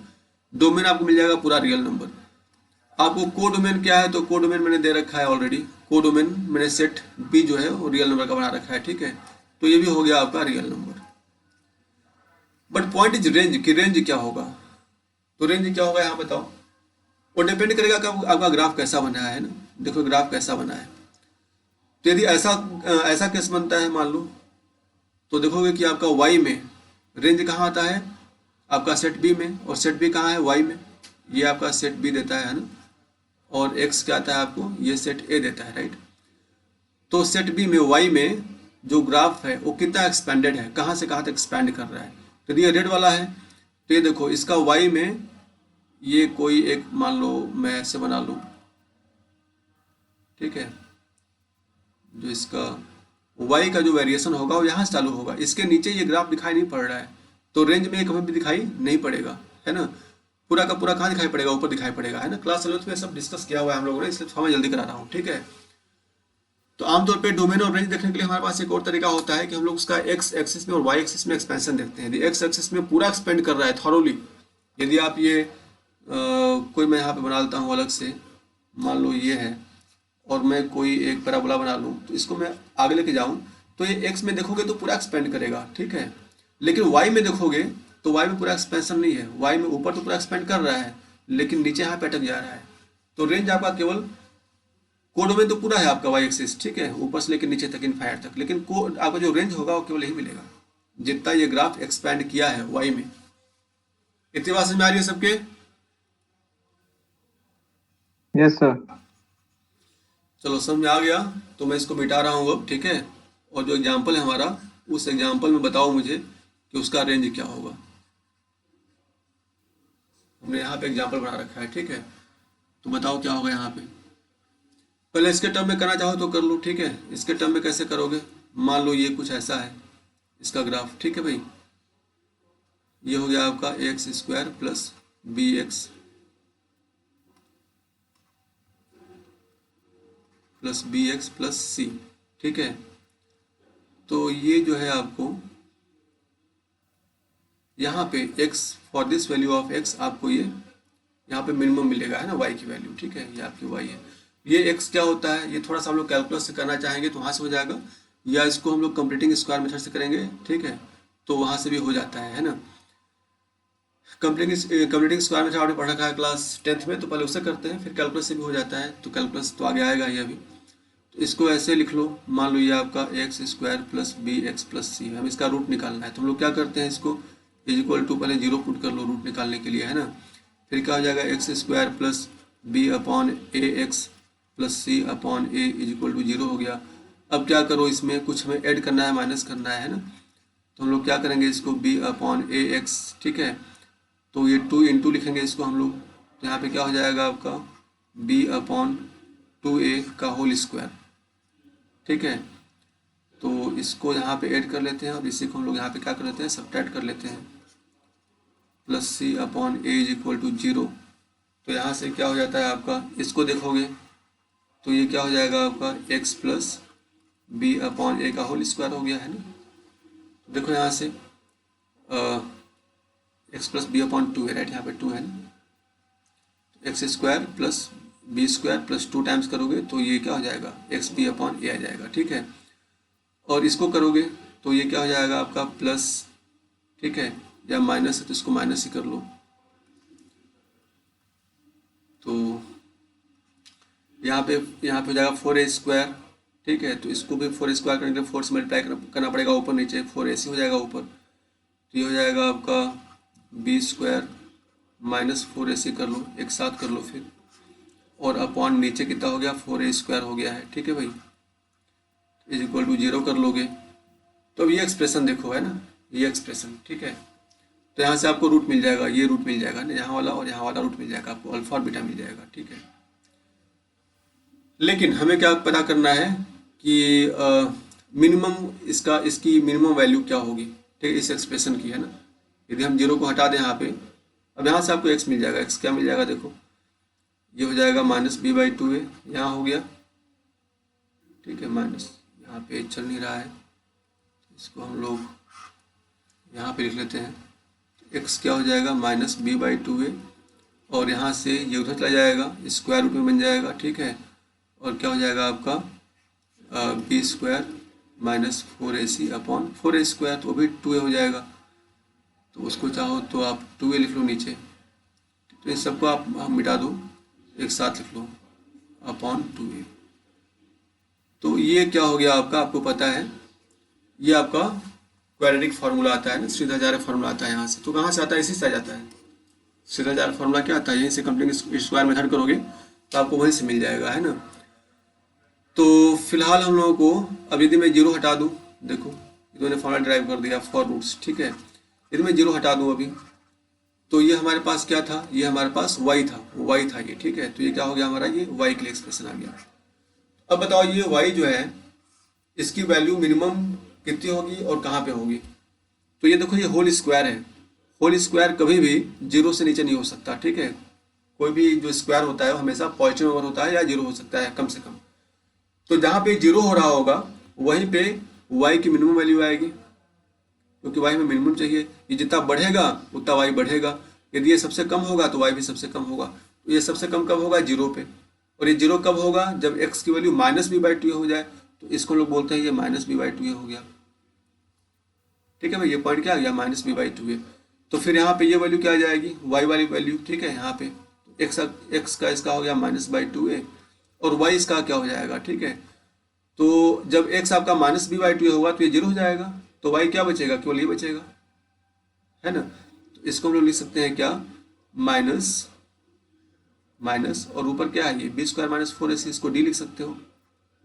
Speaker 1: डोमेन आपको मिल जाएगा पूरा रियल नंबर। आपको कोडोमेन क्या है, तो कोडोमेन मैंने दे रखा है ऑलरेडी, कोडोमेन मैंने सेट बी जो है वो रियल नंबर का बना रखा है, ठीक है। तो ये भी हो गया आपका real number. But point is range, कि रेंज क्या होगा, तो रेंज क्या होगा यहाँ बताओ। वो डिपेंड करेगा कि आपका ग्राफ कैसा बना है ना। देखो ग्राफ कैसा बना है, तो यदि ऐसा ऐसा केस बनता है मान लो, तो देखोगे कि आपका वाई में रेंज कहाँ आता है, आपका सेट बी में, और सेट बी कहाँ है, वाई में। ये आपका सेट बी देता है ना, और एक्स क्या आता है आपको, ये सेट ए देता है, राइट। तो सेट बी में वाई में जो ग्राफ है वो कितना एक्सपेंडेड है, कहाँ से कहाँ तक एक्सपेंड कर रहा है। तो ये रेड वाला है, तो ये देखो इसका वाई में ये कोई एक मान लो मैं ऐसे बना लूँ, ठीक है। जो इसका वाई का जो वेरिएशन होगा वो यहाँ से चालू होगा, इसके नीचे ये ग्राफ दिखाई नहीं पड़ रहा है, तो रेंज में कभी भी दिखाई नहीं पड़ेगा, है ना। पूरा का पूरा कहाँ दिखाई पड़ेगा, ऊपर दिखाई पड़ेगा, है ना। क्लास 11 में सब डिस्कस किया हुआ है हम लोगों ने, इसलिए थोड़ा मैं जल्दी करा रहा हूँ, ठीक है। तो आमतौर पे डोमेन और रेंज देखने के लिए हमारे पास एक और तरीका होता है कि हम लोग उसका एक्स एक्सिस में और वाई एक्सिस में एक्सपेंशन देखते हैं। यदि एक्स एक्सिस में पूरा एक्सपेंड कर रहा है थॉरोली, यदि आप ये कोई मैं यहाँ पे बना लेता हूँ अलग से, मान लो ये है, और मैं कोई एक पैराबोला बना लूँ, तो इसको मैं आगे लेके जाऊँ, तो ये एक्स में देखोगे तो पूरा एक्सपेंड करेगा, ठीक है। लेकिन वाई में देखोगे तो वाई में पूरा एक्सपेंशन नहीं है, वाई में ऊपर तो पूरा एक्सपेंड कर रहा है लेकिन नीचे यहाँ पे अटक जा रहा है। तो रेंज आपका केवल कोड में तो पूरा है आपका वाई एक्सिस, ठीक है, ऊपर से लेकर नीचे तक इनफाइनाइट तक, लेकिन कोड आपका जो रेंज होगा वो केवल यही मिलेगा जितना ये ग्राफ एक्सपेंड किया है वाई में। इतनी बात समझ में आ रही है सबके?
Speaker 2: Yes, sir.
Speaker 1: चलो समझ आ गया, तो मैं इसको मिटा रहा हूँ अब, ठीक है। और जो एग्जाम्पल है हमारा, उस एग्जाम्पल में बताओ मुझे कि उसका रेंज क्या होगा। हमने यहाँ पे एग्जाम्पल बना रखा है, ठीक है, तो बताओ क्या होगा यहाँ पे। पहले इसके टर्म में करना चाहो तो कर लो, ठीक है। इसके टर्म में कैसे करोगे, मान लो ये कुछ ऐसा है इसका ग्राफ, ठीक है भाई। ये हो गया आपका X square plus B X plus C, ठीक है। तो ये जो है आपको यहाँ पे x for this value of x आपको ये यहाँ पे मिनिमम मिलेगा, है ना, y की वैल्यू, ठीक है। ये आपकी y है। ये x क्या होता है, ये थोड़ा सा हम लोग कैलकुलस से करना चाहेंगे तो वहाँ से हो जाएगा, या इसको हम लोग कंप्लीटिंग स्क्वायर मेथड से करेंगे, ठीक है, तो वहाँ से भी हो जाता है ना। कंप्लीटिंग स्क्वायर मेथड आपने पढ़ रखा है क्लास 10th में, तो पहले उससे करते हैं, फिर कैलकुलस से भी हो जाता है। तो कैलकुलस तो आगे आएगा ही अभी। तो इसको ऐसे लिख लो, मान लो ये आपका X square plus B X plus C, हम इसका रूट निकालना है। तो हम लोग क्या करते हैं, इसको इज इक्वल टू पहले जीरो पुट कर लो रूट निकालने के लिए, है ना। फिर क्या हो जाएगा, X square plus B upon A X plus C upon A is equal to zero हो गया। अब क्या करो, इसमें कुछ हमें ऐड करना है, माइनस करना है ना। तो हम लोग क्या करेंगे, इसको बी अपॉन ए एक्स, ठीक है, तो ये 2 इंटू लिखेंगे इसको हम लोग। तो यहाँ पे क्या हो जाएगा आपका बी अपॉन 2a का होल स्क्वायर, ठीक है। तो इसको यहाँ पे ऐड कर लेते हैं और इसी को हम लोग यहाँ पे क्या कर लेते हैं, सब्ट्रैक्ट कर लेते हैं, plus C upon A is equal to zero. तो यहाँ से क्या हो जाता है आपका, इसको देखोगे तो ये क्या हो जाएगा आपका एक्स प्लस बी अपॉन ए का होल स्क्वायर हो गया, है ना। देखो यहाँ से एक्स प्लस बी अपॉन 2 है, राइट, यहाँ पे 2 है ना। X square plus B square plus 2 times करोगे तो ये क्या हो जाएगा, एक्स बी अपॉन ए आ जाएगा, ठीक है। और इसको करोगे तो ये क्या हो जाएगा आपका प्लस, ठीक है, या माइनस है तो इसको माइनस ही कर लो। तो यहाँ पे हो जाएगा 4a स्क्वायर, ठीक है। तो इसको भी 4 स्क्वायर करने के लिए 4 से मल्टीप्लाई करना पड़ेगा ऊपर नीचे, 4ac हो जाएगा ऊपर। तो ये हो जाएगा आपका बी स्क्वायर माइनस 4ac कर लो, एक साथ कर लो फिर, और अपॉन नीचे कितना हो गया, 4a स्क्वायर हो गया है, ठीक है भाई, इज इक्वल टू जीरो कर लोगे। तो अब ये एक्सप्रेशन देखो, है ना, ये एक्सप्रेशन, ठीक है। तो यहाँ से आपको रूट मिल जाएगा, ये रूट मिल जाएगा ना, यहाँ वाला और यहाँ वाला रूट मिल जाएगा आपको, अल्फा और बीटा मिल जाएगा, ठीक है। लेकिन हमें क्या पता करना है कि मिनिमम इसकी मिनिमम वैल्यू क्या होगी, ठीक है, इस एक्सप्रेशन की, है ना। यदि हम जीरो को हटा दें यहाँ पे, अब यहाँ से आपको एक्स मिल जाएगा, एक्स क्या मिल जाएगा, देखो ये हो जाएगा माइनस बी बाई 2a, यहाँ हो गया, ठीक है, माइनस, यहाँ पे चल नहीं रहा है, इसको हम लोग यहाँ पे लिख लेते हैं। एक्स क्या हो जाएगा, माइनस बी बाई 2a, और यहाँ से ये उधर चला जाएगा, स्क्वायर रूट में बन जाएगा, ठीक है। और क्या हो जाएगा आपका B square minus 4ac upon 4a square, तो भी 2a हो जाएगा। तो उसको चाहो तो आप 2a लिख लो नीचे, तो इन सबको आप मिटा दो, एक साथ लिख लो अपॉन 2a। तो ये क्या हो गया आपका, आपको पता है ये आपका क्वाड्रेटिक फार्मूला आता है ना, सीधा जा रहा फार्मूला आता है यहाँ से। तो कहाँ से आता है, इसी से आ जाता है। सीधा जा रहा फार्मूला क्या आता है, यहीं से कंप्लीट स्क्वायर मेथड करोगे तो आपको वहीं से मिल जाएगा, है ना। तो फिलहाल हम लोगों को, अब यदि मैं जीरो हटा दूँ, देखो ये मैंने फार्मूला ड्राइव कर दिया फॉर रूट्स, ठीक है। यदि मैं जीरो हटा दूँ अभी, तो ये हमारे पास क्या था, ये हमारे पास y था, y था ये, ठीक है। तो ये क्या हो गया हमारा, ये y के लिए एक्सप्रेशन आ गया। अब बताओ ये y जो है इसकी वैल्यू मिनिमम कितनी होगी और कहाँ पे होगी। तो ये देखो ये होल स्क्वायर है, होल स्क्वायर कभी भी जीरो से नीचे नहीं हो सकता, ठीक है। कोई भी जो स्क्वायर होता है वो हमेशा पॉजिटिव नंबर होता है या जीरो हो सकता है कम से कम। तो जहाँ पे जीरो हो रहा होगा वहीं पे y की मिनिमम वैल्यू आएगी, क्योंकि y में मिनिमम चाहिए। ये जितना बढ़ेगा उतना y बढ़ेगा। यदि ये सबसे कम होगा तो y भी सबसे कम होगा। तो ये सबसे कम कब होगा, जीरो पे। और ये जीरो कब होगा, जब x की वैल्यू माइनस बी बाई 2 हो जाए। तो इसको लोग बोलते हैं ये माइनस बी बाई 2 हो गया, ठीक है भाई। ये पॉइंट क्या आ गया, माइनस बी बाई 2। तो फिर यहाँ पे ये वैल्यू क्या आ जाएगी, y वाली वैल्यू, ठीक है। यहाँ पे x का इसका हो गया माइनस बाई 2a और y इसका क्या हो जाएगा, ठीक है। तो जब x आपका माइनस बी बाई 2 होगा तो ये जीरो हो जाएगा, तो y क्या बचेगा, केवल ये बचेगा, है ना। तो इसको हम लोग लिख सकते हैं क्या, माइनस माइनस और ऊपर क्या है ये बी स्क्वायर माइनस 4ac, इसको d लिख सकते हो,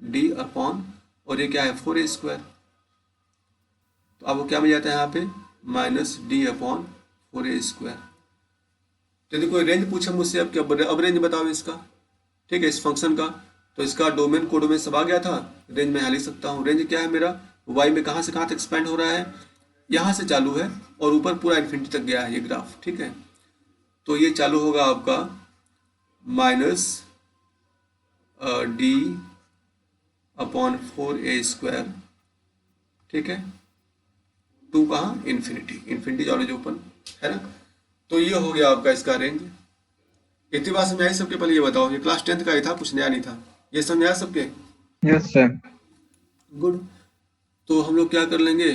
Speaker 1: d अपॉन, और ये क्या है 4a स्क्वायर। तो आपको क्या मिल जाता है यहाँ पे, minus d upon 4a square. यदि कोई रेंज पूछे मुझसे अब क्या, अब रेंज बताओ इसका, ठीक है, इस फंक्शन का। तो इसका डोमेन कोडोमेन सब आ गया था, रेंज में यहाँ लिख सकता हूँ। रेंज क्या है मेरा, y में कहाँ से कहाँ तक एक्सपेंड हो रहा है, यहाँ से चालू है और ऊपर पूरा इन्फिनिटी तक गया है ये ग्राफ, ठीक है। तो ये चालू होगा आपका minus d upon 4a square, ठीक है, टू कहाँ, इन्फिनिटी, इन्फिनिटी चालू जो ओपन है ना। तो ये हो गया आपका इसका रेंज। इतनी बात समझ आई सबके, पहले ये बताओ, ये क्लास 10th का ही था, कुछ नया नहीं था, ये समझ आया सबके।
Speaker 2: Yes, sir.
Speaker 1: गुड। तो हम लोग क्या कर लेंगे,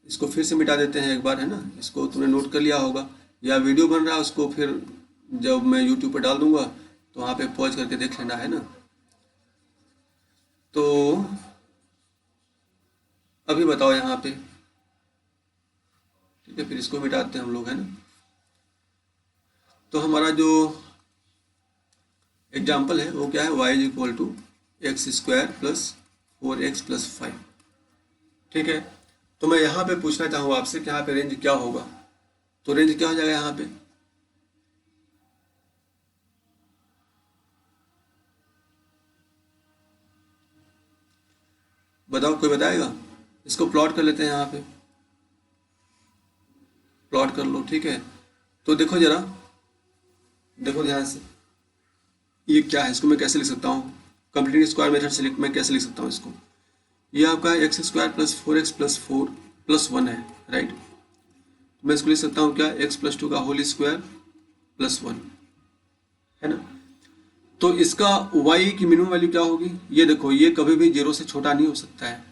Speaker 1: इसको फिर से मिटा देते हैं एक बार, है ना। इसको तुमने नोट कर लिया होगा, या वीडियो बन रहा है उसको फिर जब मैं यूट्यूब पर डाल दूंगा तो वहाँ पे पॉज करके देख लेना, है ना। तो अभी बताओ यहाँ पे, ठीक है, फिर इसको मिटाते हैं हम लोग, है ना। तो हमारा जो एग्जाम्पल है वो क्या है, y is equal to X square plus 4x plus 5, ठीक है। तो मैं यहाँ पे पूछना चाहूँगा आपसे कि यहाँ पे रेंज क्या होगा। तो रेंज क्या हो जाएगा यहाँ पे, बताओ, कोई बताएगा। इसको प्लॉट कर लेते हैं, यहाँ पे प्लॉट कर लो, ठीक है। तो देखो जरा, देखो ध्यान से, ये क्या है, इसको मैं कैसे लिख सकता हूँ, कंप्लीट स्क्वायर मेथड से मैं कैसे लिख सकता हूँ इसको। ये आपका X square plus 4x plus 4 plus 1 है, राइट। तो मैं इसको लिख सकता हूँ क्या, x प्लस 2 का होल स्क्वायर प्लस 1, है ना। तो इसका y की मिनिमम वैल्यू क्या होगी, ये देखो, ये कभी भी जीरो से छोटा नहीं हो सकता है।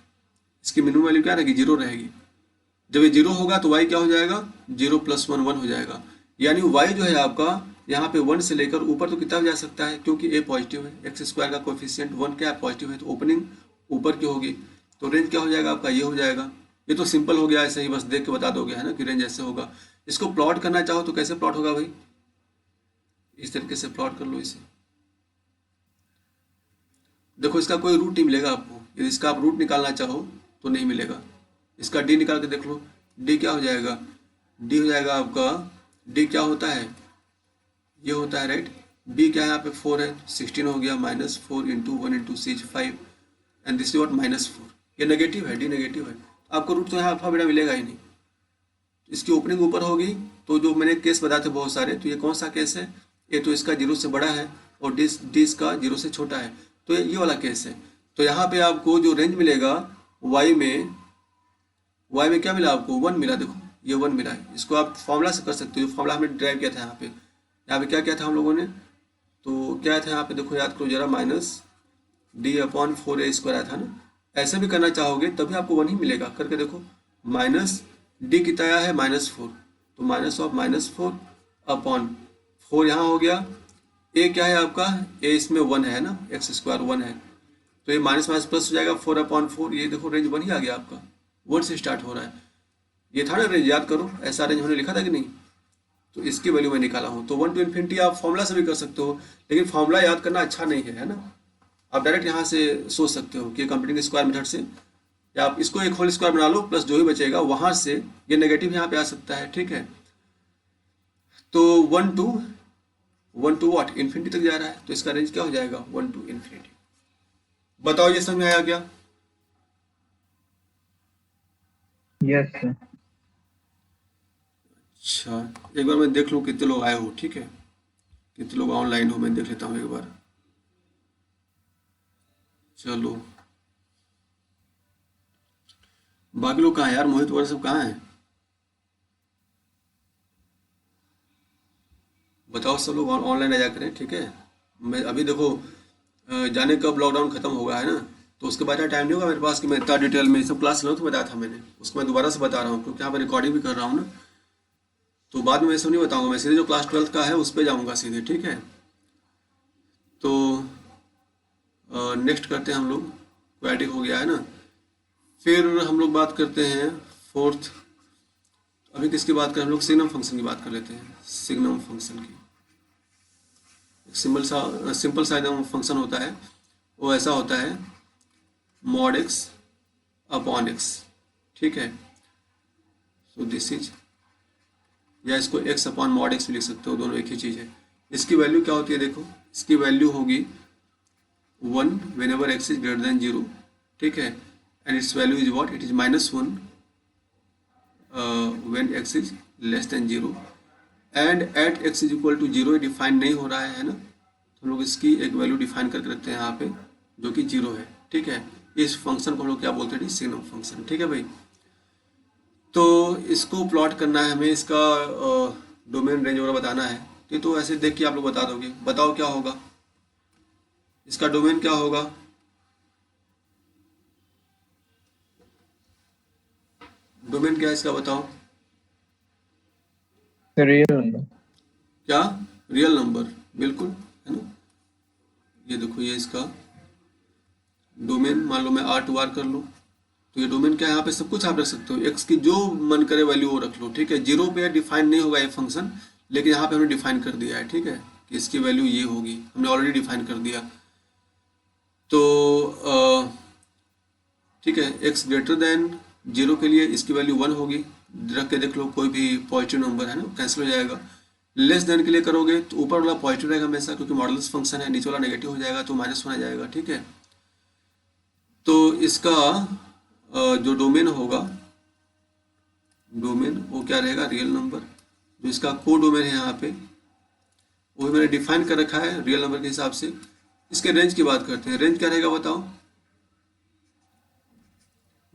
Speaker 1: इसकी मिनिमम वैल्यू क्या रहेगी, जीरो रहेगी। जब ये जीरो होगा तो y क्या हो जाएगा, 0 प्लस 1 1 हो जाएगा। यानी y जो है आपका यहाँ पे 1 से लेकर ऊपर तो कितना जा सकता है, क्योंकि a पॉजिटिव है, एक्स स्क्वायर का कोएफिशिएंट 1 क्या है, पॉजिटिव है, तो ओपनिंग ऊपर की होगी। तो रेंज क्या हो जाएगा आपका, ये हो जाएगा। ये तो सिंपल हो गया, ऐसे ही बस देख के बता दोगे, है ना, कि रेंज ऐसे होगा। इसको प्लॉट करना चाहो तो कैसे प्लॉट होगा भाई, इस तरीके से प्लॉट कर लो इसे। देखो इसका कोई रूट नहीं मिलेगा आपको, यदि इसका आप रूट निकालना चाहो तो नहीं मिलेगा। इसका डी निकाल के देख लो, डी क्या हो जाएगा, डी हो जाएगा आपका, डी क्या होता है, ये होता है, राइट। बी क्या है यहाँ पे 4 है, 16 हो गया, minus 4 into 1 into C 5 and this is what minus 4। ये नेगेटिव है, डी नेगेटिव है, आपको रूट तो यहाँ अल्फा बीटा मिलेगा ही नहीं। इसकी ओपनिंग ऊपर होगी। तो जो मैंने केस बताए थे बहुत सारे, तो ये कौन सा केस है, ये तो इसका जीरो से बड़ा है और डी इसका जीरो से छोटा है, तो ये वाला केस है। तो यहाँ पे आपको जो रेंज मिलेगा y में क्या मिला आपको, 1 मिला। देखो ये 1 मिला है, इसको आप फॉर्मूला से कर सकते हो, जो फॉर्मूला हमने ड्राइव किया था यहाँ पे क्या किया था हम लोगों ने, तो क्या था यहाँ पे, देखो याद करो जरा, minus D upon 4a square आया था ना। ऐसे भी करना चाहोगे तभी आपको 1 ही मिलेगा, करके देखो। माइनस डी कितना आया है, -4, तो माइनस ऑफ -4 अपॉन 4 यहाँ हो गया, ए क्या है आपका, ए इसमें 1 है ना, एक्स स्क्वायर 1 है, तो ये माइनस माइनस प्लस हो जाएगा 4/4। ये देखो रेंज 1 ही आ गया आपका, 1 से स्टार्ट हो रहा है। ये था ना रेंज, याद करो, ऐसा रेंज हमने लिखा था कि नहीं, तो इसकी वैल्यू मैं निकाला हूँ। तो 1 to इन्फिनिटी आप फॉर्मूला से भी कर सकते हो, लेकिन फॉर्मूला याद करना अच्छा नहीं है ना। आप डायरेक्ट यहाँ से सोच सकते हो कि कंप्यूटिंग स्क्वायर मेथड से, या आप इसको एक होल स्क्वायर बना लो प्लस जो भी बचेगा वहाँ से ये नेगेटिव यहाँ पे आ सकता है, ठीक है। तो 1 to व्हाट, इन्फिनिटी तक जा रहा है, तो इसका रेंज क्या हो जाएगा, 1 to इन्फिनिटी। बताओ ये समझ में आया क्या?
Speaker 2: Yes, sir.
Speaker 1: अच्छा, एक बार मैं देख लूँ कितने लोग आए हो, ठीक है, कितने लोग ऑनलाइन हो, मैं देख लेता हूँ एक बार। चलो, बाकी लोग कहाँ हैं यार, मोहित वगैरह सब कहाँ हैं? बताओ, सब लोग ऑनलाइन आ जा करें, ठीक है। मैं अभी देखो जाने कब लॉकडाउन खत्म होगा, है ना, तो उसके बाद टाइम नहीं होगा मेरे पास कि मैं इतना डिटेल में सब क्लास लो, तो बताया था मैंने, उसको मैं दोबारा से बता रहा हूँ क्योंकि यहाँ पर रिकॉर्डिंग भी कर रहा हूँ ना, तो बाद में मैं सब नहीं बताऊँगा, मैं सीधे जो क्लास 12th का है उस पर जाऊँगा सीधे, ठीक है। तो नेक्स्ट करते हैं हम लोग, क्वाड्रेटिक हो गया है ना, फिर हम लोग बात करते हैं फोर्थ। अभी किसकी बात करें हम लोग, सिग्नम फंक्शन की बात कर लेते हैं, सिग्नम फंक्शन की। सिंपल सा फंक्शन होता है, वो ऐसा होता है मॉड एक्स अपॉन एक्स, ठीक है। सो दिस इज, या इसको एक्स अपॉन मॉड एक्स भी लिख सकते हो, दोनों एक ही चीज़ है। इसकी वैल्यू क्या होती है, देखो इसकी वैल्यू होगी 1 whenever x is greater than 0, ठीक है, and its value is what, it is -1 when x is less than 0, and at x is equal to 0 define नहीं हो रहा है ना, तो हम लोग इसकी एक वैल्यू डिफाइन करके रखते हैं यहाँ पे जो कि 0 है, ठीक है। इस फंक्शन को हम लोग क्या बोलते हैं, सिग्नम फंक्शन, ठीक है भाई। तो इसको प्लॉट करना है हमें, इसका डोमेन रेंज वगैरह बताना है, तो ऐसे देख के आप लोग बता दोगे। बताओ क्या होगा, इसका डोमेन क्या होगा, डोमेन क्या है इसका बताओ।
Speaker 2: Real number.
Speaker 1: क्या, रियल नंबर, बिल्कुल, है ना। ये देखो ये इसका डोमेन, मान लो मैं R2R कर लूँ, तो ये डोमेन क्या है, यहाँ पे सब कुछ आप रख सकते हो, एक्स की जो मन करे वैल्यू वो रख लो, ठीक है। 0 पे डिफाइन नहीं होगा ये फंक्शन, लेकिन यहाँ पे हमने डिफाइन कर दिया है, ठीक है, कि इसकी वैल्यू ये होगी, हमने ऑलरेडी डिफाइन कर दिया। तो ठीक है, x ग्रेटर देन 0 के लिए इसकी वैल्यू 1 होगी, रख के देख लो, कोई भी पॉजिटिव नंबर है ना कैंसिल हो जाएगा। लेस देन के लिए करोगे तो ऊपर वाला पॉजिटिव रहेगा हमेशा, क्योंकि मॉडुलस फंक्शन है, नीचे वाला नेगेटिव हो जाएगा तो -1 आ जाएगा, ठीक है। तो इसका जो डोमेन होगा, डोमेन वो क्या रहेगा, रियल नंबर। जो इसका को डोमेन है यहाँ पे वो मैंने डिफाइन कर रखा है रियल नंबर के हिसाब से। इसके रेंज की बात करते हैं, रेंज क्या रहेगा बताओ,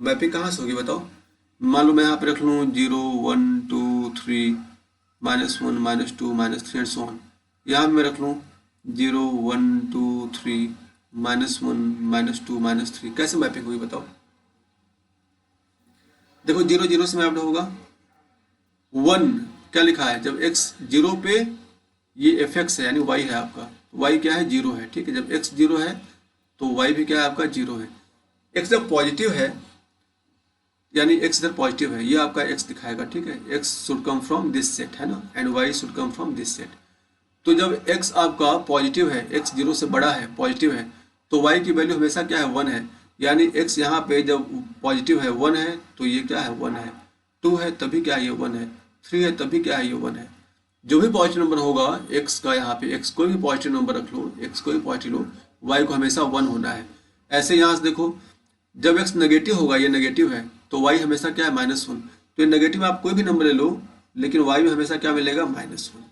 Speaker 1: मैपिंग कहाँ से होगी बताओ। मान लो मैं यहाँ पे रख लूँ 0 1 2 3 -1 -2 -3 एंड सो ऑन। यहाँ मैं रख लूँ 0 1 2 3 -1 -2 -3, कैसे मैपिंग होगी बताओ। देखो 0 0 से मैप्ड होगा, 1 क्या लिखा है, जब x 0 पे ये fx है यानी y है आपका, y क्या है 0 है, ठीक है। जब x 0 है तो y भी क्या है आपका 0 है। x जब पॉजिटिव है यानी x इधर पॉजिटिव है, ये आपका x दिखाएगा, ठीक है। x should come from this set है ना, and y should come from this set. तो जब x आपका पॉजिटिव है, x 0 से बड़ा है, पॉजिटिव है, तो y की वैल्यू हमेशा क्या है 1 है, यानी x यहाँ पे जब पॉजिटिव है 1 है तो ये क्या है 1 है, 2 है तभी क्या है ये 1 है, 3 है तभी क्या है ये 1 है। जो भी पॉजिटिव नंबर होगा x का, यहाँ पे x कोई भी पॉजिटिव नंबर रख लो, x कोई भी पॉजिटिव लो, y को हमेशा 1 होना है। ऐसे यहाँ से देखो जब x नेगेटिव होगा, ये नेगेटिव है तो y हमेशा क्या है -1। तो ये नेगेटिव में आप कोई भी नंबर ले लो, लेकिन y में हमेशा क्या मिलेगा -1,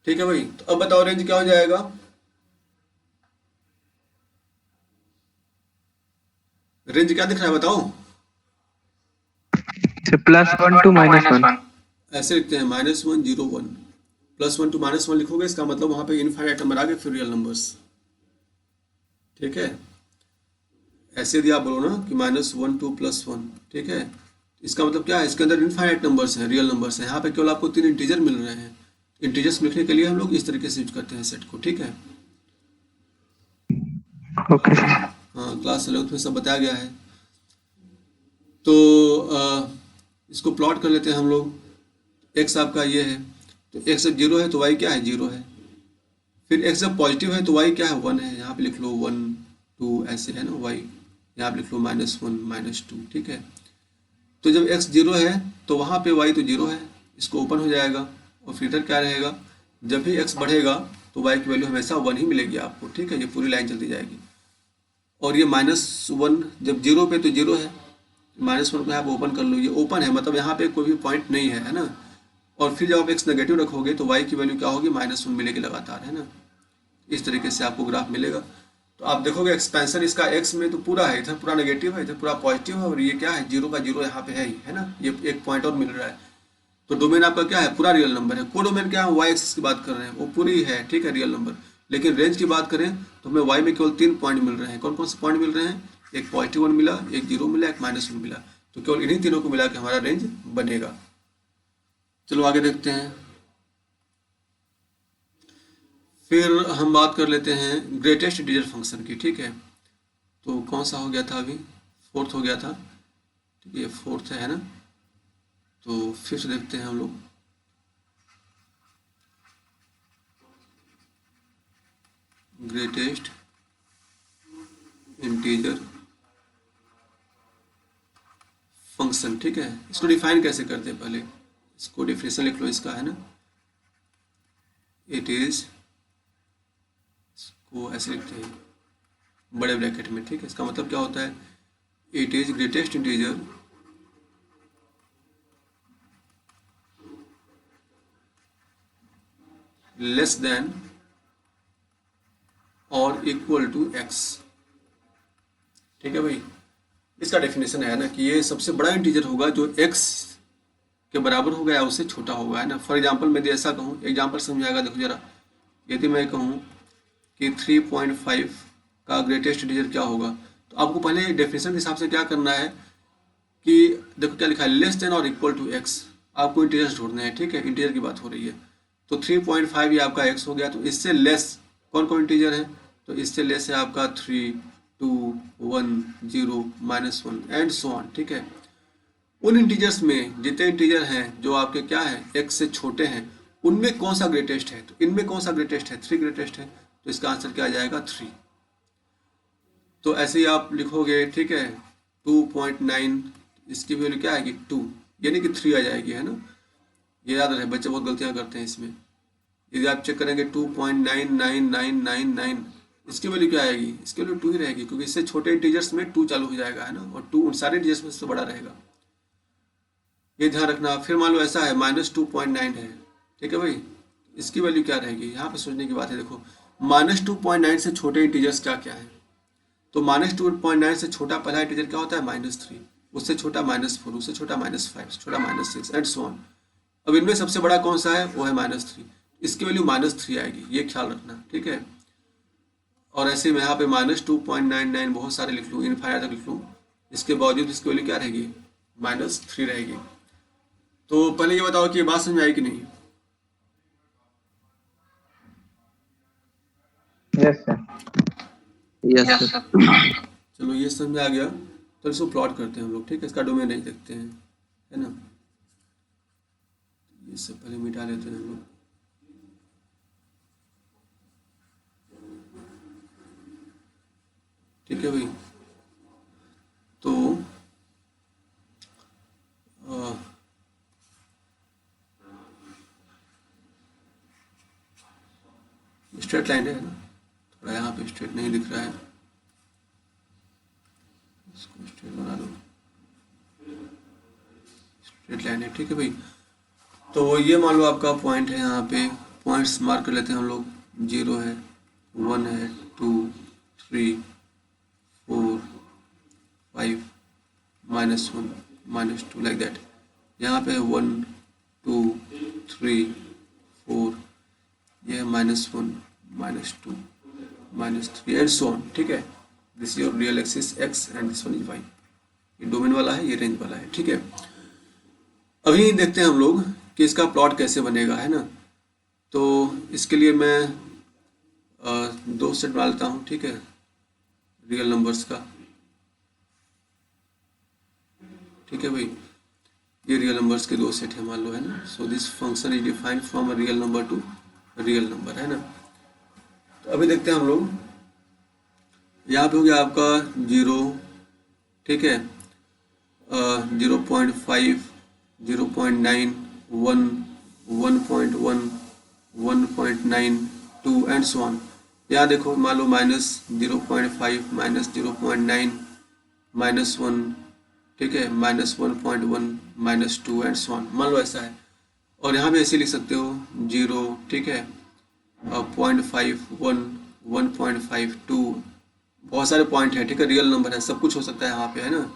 Speaker 1: ठीक है भाई। तो अब बताओ रेंज क्या हो जाएगा, रेंज क्या दिख रहा है बताओ।
Speaker 2: +1 to -1.
Speaker 1: ऐसे लिखते हैं -1 0 1, +1 to -1 लिखोगे, इसका मतलब वहां पे इनफाइनाइट नंबर आ गए, फिर रियल नंबर्स, ठीक है। ऐसे यदि आप बोलो ना कि -1 to +1, ठीक है, इसका मतलब क्या है, इसके अंदर इनफाइनाइट नंबर्स हैं, रियल नंबर्स हैं। यहाँ पे केवल आपको 3 इंटीजर मिल रहे हैं, इंटीजर्स लिखने के लिए हम लोग इस तरीके से यूज करते हैं सेट को, ठीक है।
Speaker 2: Okay sir.
Speaker 1: हाँ, क्लास 11th में सब बताया गया है। तो इसको प्लॉट कर लेते हैं हम लोग। एक्स आपका ये है, तो एक्स जब 0 है तो वाई क्या है, 0 है। फिर एक्स जब पॉजिटिव है तो वाई क्या है, 1 है। यहाँ पे लिख लो 1 2 ऐसे है ना वाई, यहाँ पे लिख लो -1 -2, ठीक है। तो जब x 0 है तो वहाँ पे y तो 0 है, इसको ओपन हो जाएगा। और फिर क्या रहेगा, जब भी x बढ़ेगा तो y की वैल्यू हमेशा 1 ही मिलेगी आपको, ठीक है। ये पूरी लाइन चलती जाएगी। और ये -1 जब 0 पे तो 0 है, -1 को आप ओपन कर लो, ये ओपन है मतलब यहाँ पे कोई भी पॉइंट नहीं है, है ना। और फिर जब आप x नेगेटिव रखोगे तो y की वैल्यू क्या होगी, -1 मिलेगी लगातार, है ना। इस तरीके से आपको ग्राफ मिलेगा। तो आप देखोगे एक्सपेंशन इसका x में तो पूरा है, इधर पूरा नेगेटिव है, इधर पूरा पॉजिटिव है, और ये क्या है, 0 का 0 यहाँ पे है ही, है ना। ये एक पॉइंट और मिल रहा है। तो डोमेन आपका क्या है, पूरा रियल नंबर है। को डोमेन क्या है, वाई एक्सिस की बात कर रहे हैं, वो पूरी है, ठीक है, रियल नंबर। लेकिन रेंज की बात करें तो हमें वाई में केवल 3 पॉइंट मिल रहे हैं। कौन कौन से पॉइंट मिल रहे हैं, एक +1 मिला, एक 0 मिला, एक -1 मिला। तो केवल इन्हीं तीनों को मिला के हमारा रेंज बनेगा। चलो आगे देखते हैं। फिर हम बात कर लेते हैं ग्रेटेस्ट इंटीजर फंक्शन की, ठीक है। तो कौन सा हो गया था अभी, 4th हो गया था, ठीक है, ये 4th है ना। तो फिफ्थ देखते हैं हम लोग। ग्रेटेस्ट इंटीजर फंक्शन, ठीक है। इसको डिफाइन कैसे करते हैं, पहले इसको डिफिनेशन लिख लो इसका, है ना। इट इज, इसको ऐसे लिखते हैं बड़े ब्रैकेट में, ठीक है। इसका मतलब क्या होता है, it is greatest integer less than और इक्वल टू x, ठीक है भाई। इसका डेफिनेशन है ना कि ये सबसे बड़ा इंटीजर होगा जो x के बराबर होगा या उससे छोटा होगा, है ना। फॉर एग्जांपल मैं ऐसा कहूँ, एग्जांपल समझाएगा, देखो जरा। यदि मैं कहूँ कि 3.5 का ग्रेटेस्ट इंटीजर क्या होगा, तो आपको पहले डेफिनेशन के हिसाब से क्या करना है कि देखो क्या लिखा है, लेस देन और इक्वल टू x। आपको इंटीजर्स ढूंढने हैं, ठीक है, इंटीजर की बात हो रही है। तो 3.5 ये आपका x हो गया। तो इससे लेस कौन कौन इंटीजर है, तो इससे लेस है आपका 3 2 1 0 -1 एंड सो ऑन, ठीक है। उन इंटीजर्स में जितने इंटीजर हैं जो आपके क्या है, x से छोटे हैं, उनमें कौन सा ग्रेटेस्ट है, तो इनमें कौन सा ग्रेटेस्ट है, 3 ग्रेटेस्ट है। तो इसका आंसर क्या आ जाएगा, 3। तो ऐसे ही आप लिखोगे, ठीक है, 2.9, इसकी वैल्यू क्या आएगी, 2, यानी कि 3 आ जाएगी, है ना। ये याद रहे, बच्चे बहुत गलतियां करते हैं इसमें। यदि आप चेक करेंगे 2.99999, इसकी वैल्यू क्या आएगी, इसकी वैल्यू 2 ही रहेगी, क्योंकि इससे छोटे इंटीजर्स में 2 चालू हो जाएगा, है ना। और 2 उन सारे इंटीजर्स में सबसे बड़ा रहेगा, ये ध्यान रखना। फिर मान लो ऐसा है -2.9 है, ठीक है भाई, इसकी वैल्यू क्या रहेगी, यहाँ पे सोचने की बात है। देखो -2.9 से छोटे इंटीजर्स क्या क्या है, तो -2.9 से छोटा पहला इंटीजर क्या होता है, -3, उससे छोटा -4, उससे छोटा -5, छोटा -6 एंड सो ऑन। अब इनमें सबसे बड़ा कौन सा है, वो है -3, इसकी वैल्यू -3 आएगी, ये ख्याल रखना, ठीक है। और ऐसे में यहाँ पे -2.99 बहुत सारे लिख लूँ, इनफाइनाइट तक लिख लूँ, इसके बावजूद इसकी वैल्यू क्या रहेगी, -3 रहेगी। तो पहले ये बताओ कि ये बात समझ आई कि नहीं।
Speaker 2: Yes sir.
Speaker 3: Yes, sir.
Speaker 1: चलो ये समझ आ गया। तो इसको प्लॉट करते हैं हम लोग, ठीक है। इसका डोमेन नहीं देखते हैं, है ना। ये सब पहले मिटा लेते हैं हम लोग। ठीक है भाई। तो स्ट्रेट लाइन है ना, थोड़ा यहाँ पे स्ट्रेट नहीं दिख रहा है, इसको स्ट्रेट बना लो, स्ट्रेट लाइन है, ठीक है भाई। तो ये मान लो आपका पॉइंट है, यहाँ पे पॉइंट्स मार्क कर लेते हैं हम लोग। 0 है, 1 है, 2 3 4 5 -1 -2 लाइक दैट। यहाँ पे 1 2 3 4, ये है -1 -2 -3 एंड सो ऑन, ठीक है। This is your real axis x and this one is y। ये डोमेन वाला है, ये रेंज वाला है, ठीक है। अभी देखते हैं हम लोग कि इसका प्लॉट कैसे बनेगा, है ना। तो इसके लिए मैं दो सेट बना लेता हूँ, ठीक है, रियल नंबर्स का। ठीक है भाई, ये रियल नंबर्स के दो सेट है मान लो, है ना। So this function is defined from a real number to real number, है ना। तो अभी देखते हैं हम लोग, यहाँ पे हो गया आपका 0, ठीक है, 0.5, 0.9, 1, 1.1, 1.9, 2 एंड सो ऑन। यहाँ देखो मान लो -0.5, -0.9, -1, ठीक है, -1.1, -2 एंड सो ऑन, मान लो ऐसा है। और यहाँ भी ऐसे लिख सकते हो 0, ठीक है, 0.5, 1, 1.5, 2, बहुत सारे पॉइंट है, ठीक है, रियल नंबर है, सब कुछ हो सकता है यहाँ पे, है ना।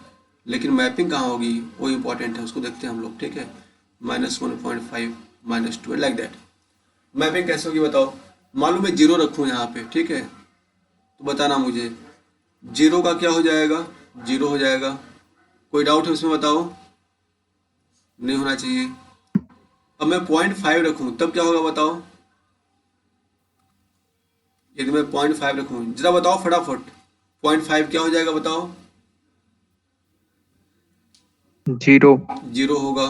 Speaker 1: लेकिन मैपिंग कहाँ होगी वो इम्पोर्टेंट है, उसको देखते हैं हम लोग, ठीक है। -1.5, -2 लाइक दैट। मैपिंग कैसे होगी बताओ। मान लो मैं 0 रखूँ यहाँ पे, ठीक है, तो बताना मुझे 0 का क्या हो जाएगा, 0 हो जाएगा। कोई डाउट है उसमें बताओ, नहीं होना चाहिए। अब मैं 0.5 रखूँ तब क्या होगा बताओ, यदि मैं 0.5 रखूँ, जरा बताओ फटाफट, 0.5 क्या हो जाएगा बताओ।
Speaker 2: 0
Speaker 1: 0 होगा,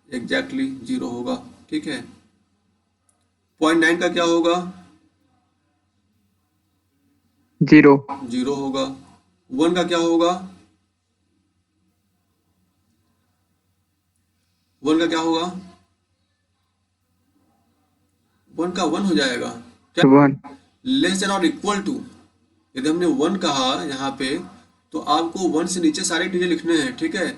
Speaker 1: एग्जैक्टली 0 होगा, ठीक है। 0.9 का क्या होगा,
Speaker 2: 0
Speaker 1: 0 होगा। 1 का क्या होगा, 1 का क्या होगा, 1 का 1 हो जाएगा क्या,
Speaker 2: 1
Speaker 1: लेस देन और इक्वल टू। यदि हमने 1 कहा यहाँ पे, तो आपको 1 से नीचे सारे इंटीजर लिखने हैं, ठीक है,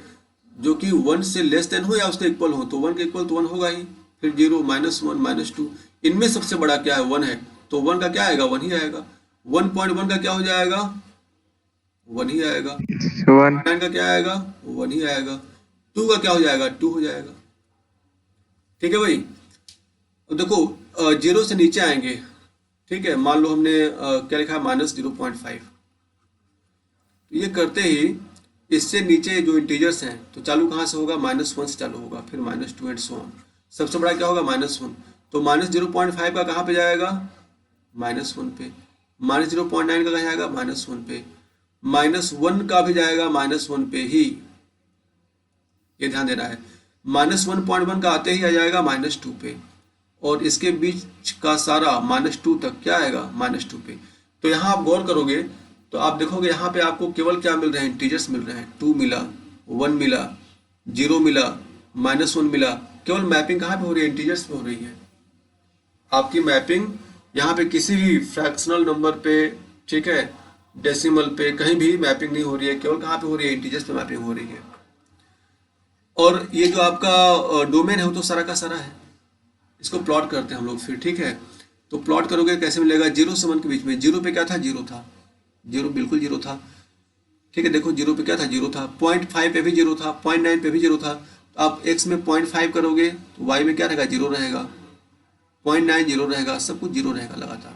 Speaker 1: जो कि 1 से लेस देन हो या उसके इक्वल हो। तो 1 के इक्वल तो 1 होगा ही, फिर 0, -1, -2, इनमें सबसे बड़ा क्या है, 1 है, तो 1 का क्या आएगा, 1 ही आएगा। 1.1 का क्या हो जाएगा, 1 ही आएगा।
Speaker 2: 1
Speaker 1: 9 का क्या आएगा, 1 ही आएगा। 2 का क्या हो जाएगा, 2 हो जाएगा, ठीक है भाई। अब देखो 0 से नीचे आएंगे, ठीक है, मान लो हमने क्या लिखा है, -0.5। तो ये करते ही इससे नीचे जो इंटीजर्स हैं तो चालू कहाँ से होगा, -1 से चालू होगा, फिर -2 एंड सो ऑन। सबसे बड़ा क्या होगा, -1, तो -0.5 का कहाँ पे जाएगा, -1 पे। -0.9 का कहाँ जाएगा, -1 पे। -1 का भी जाएगा -1 पे ही, ये ध्यान देना है। -1.1 का आते ही आ जाएगा -2 पे, और इसके बीच का सारा -2 तक क्या आएगा, -2 पे। तो यहाँ आप गौर करोगे तो आप देखोगे यहाँ पे आपको केवल क्या मिल रहे हैं, इंटीजर्स मिल रहे हैं। 2 मिला, 1 मिला, 0 मिला, -1 मिला। केवल मैपिंग कहाँ पे हो रही है, इंटीजर्स पे हो रही है। आपकी मैपिंग यहाँ पे किसी भी फ्रैक्शनल नंबर पे, ठीक है, डेसिमल पे, कहीं भी मैपिंग नहीं हो रही है, केवल कहाँ पे हो रही है, इंटीजर्स पे मैपिंग हो रही है। और ये जो आपका डोमेन है वो तो सारा का सारा है। इसको प्लॉट करते हैं हम लोग फिर, ठीक है। तो प्लॉट करोगे कैसे मिलेगा, 0 से 1 के बीच में। 0 पे क्या था, 0 था, 0 बिल्कुल 0 था, ठीक है। देखो 0 पे क्या था, 0 था। 0.5 पे भी 0 था, 0.9 पे भी 0 था। तो आप x में 0.5 करोगे तो y में क्या रहेगा, 0 रहेगा। 0.9 0 रहेगा, सब कुछ 0 रहेगा लगातार।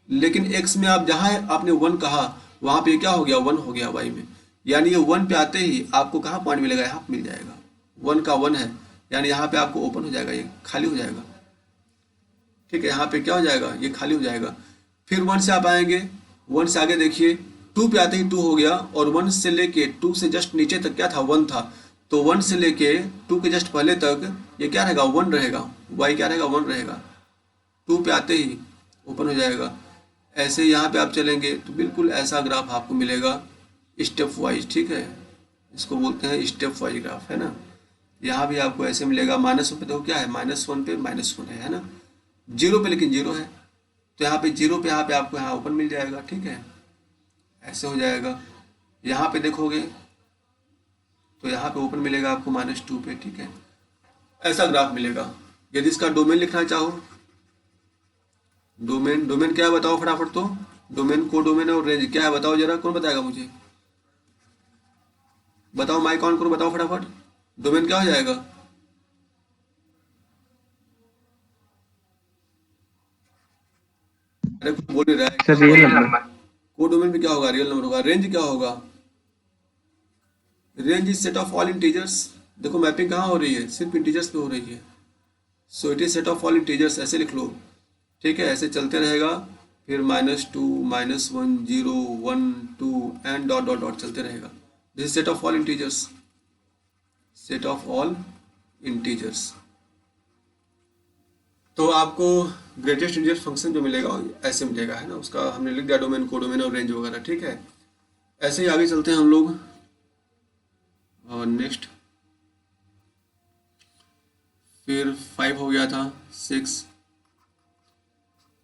Speaker 1: लेकिन x में आप जहाँ आपने 1 कहा वहाँ पे क्या हो गया, 1 हो गया y में। यानी ये 1 पे आते ही आपको कहाँ पॉइंट मिलेगा, यहाँ पे मिल जाएगा। 1 का 1 है, यानी यहाँ पे आपको ओपन हो जाएगा, ये खाली हो जाएगा, ठीक है। यहाँ पे क्या हो जाएगा, ये खाली हो जाएगा। फिर 1 से आप आएंगे, 1 से आगे देखिए, 2 पे आते ही 2 हो गया, और 1 से लेके 2 से जस्ट नीचे तक क्या था, 1 था। तो 1 से लेके 2 के जस्ट पहले तक ये क्या रहेगा, 1 रहेगा। y क्या रहेगा, 1 रहेगा। 2 पे आते ही ओपन हो जाएगा। ऐसे यहाँ पे आप चलेंगे तो बिल्कुल ऐसा ग्राफ आपको मिलेगा, स्टेप वाइज, ठीक है। इसको बोलते हैं स्टेप वाइज ग्राफ, है ना। यहाँ भी आपको ऐसे मिलेगा। -1 पे देखो क्या है, -1 पे -1 है ना। 0 पे लेकिन 0 है, तो यहाँ पे 0 पे यहाँ पे आपको यहाँ ओपन मिल जाएगा, ठीक है। ऐसे हो जाएगा। यहाँ पे देखोगे तो यहाँ पे ओपन मिलेगा आपको -2 पे, ठीक है। ऐसा ग्राफ मिलेगा। यदि इसका डोमेन लिखना चाहो, डोमेन क्या है बताओ फटाफट। तो डोमेन, को डोमेन और रेंज क्या है बताओ जरा, कौन बताएगा मुझे, बताओ माइक ऑन करो, बताओ फटाफट, डोमेन क्या हो जाएगा। अरे कुछ बोल नहीं रहा है, क्या
Speaker 2: सर रियल
Speaker 1: होगा,
Speaker 2: नंबर
Speaker 1: को डोमेन में क्या होगा, रियल नंबर होगा। रेंज क्या होगा, range is set of all integers. देखो मैपिंग कहाँ हो रही है, सिर्फ इंटीजर्स पे हो रही है। So it is set of all integers, ऐसे लिख लो, ठीक है, ऐसे चलते रहेगा, फिर -2 -1 0 1 2 एंड डॉट डॉट डॉट चलते रहेगा। This is set of all integers, set of all integers. तो आपको ग्रेटेस्ट इंटीजर फंक्शन जो मिलेगा ऐसे मिलेगा, है ना, उसका हमने लिख दिया डोमेन, कोडोमेन और रेंज वगैरह, ठीक है। ऐसे ही आगे चलते हैं हम लोग। और नेक्स्ट फिर 5 हो गया था, 6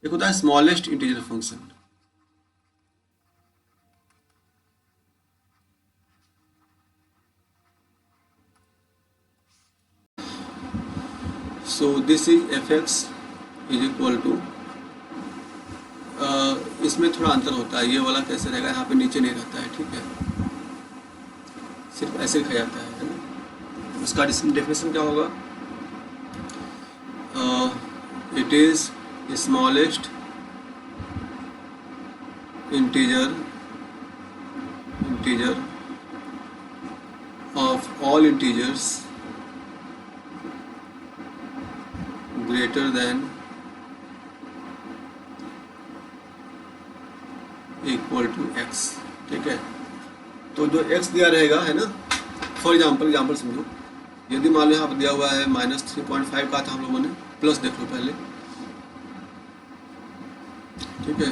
Speaker 1: एक होता है smallest integer function. So this is fx is equal to, इसमें थोड़ा अंतर होता है, ये वाला कैसे रहेगा, यहाँ पे नीचे नहीं रहता है, ठीक है, सिर्फ ऐसे लिखा जाता है ना। उसका डेफिनेशन क्या होगा, it is smallest integer of all integers greater than equal to x, ठीक है। तो जो x दिया रहेगा, है ना, फॉर एग्जाम्पल समझो, यदि मान लो यहाँ पर दिया हुआ है -3.5 का था, हम लोगों ने प्लस देख लो पहले, ठीक है,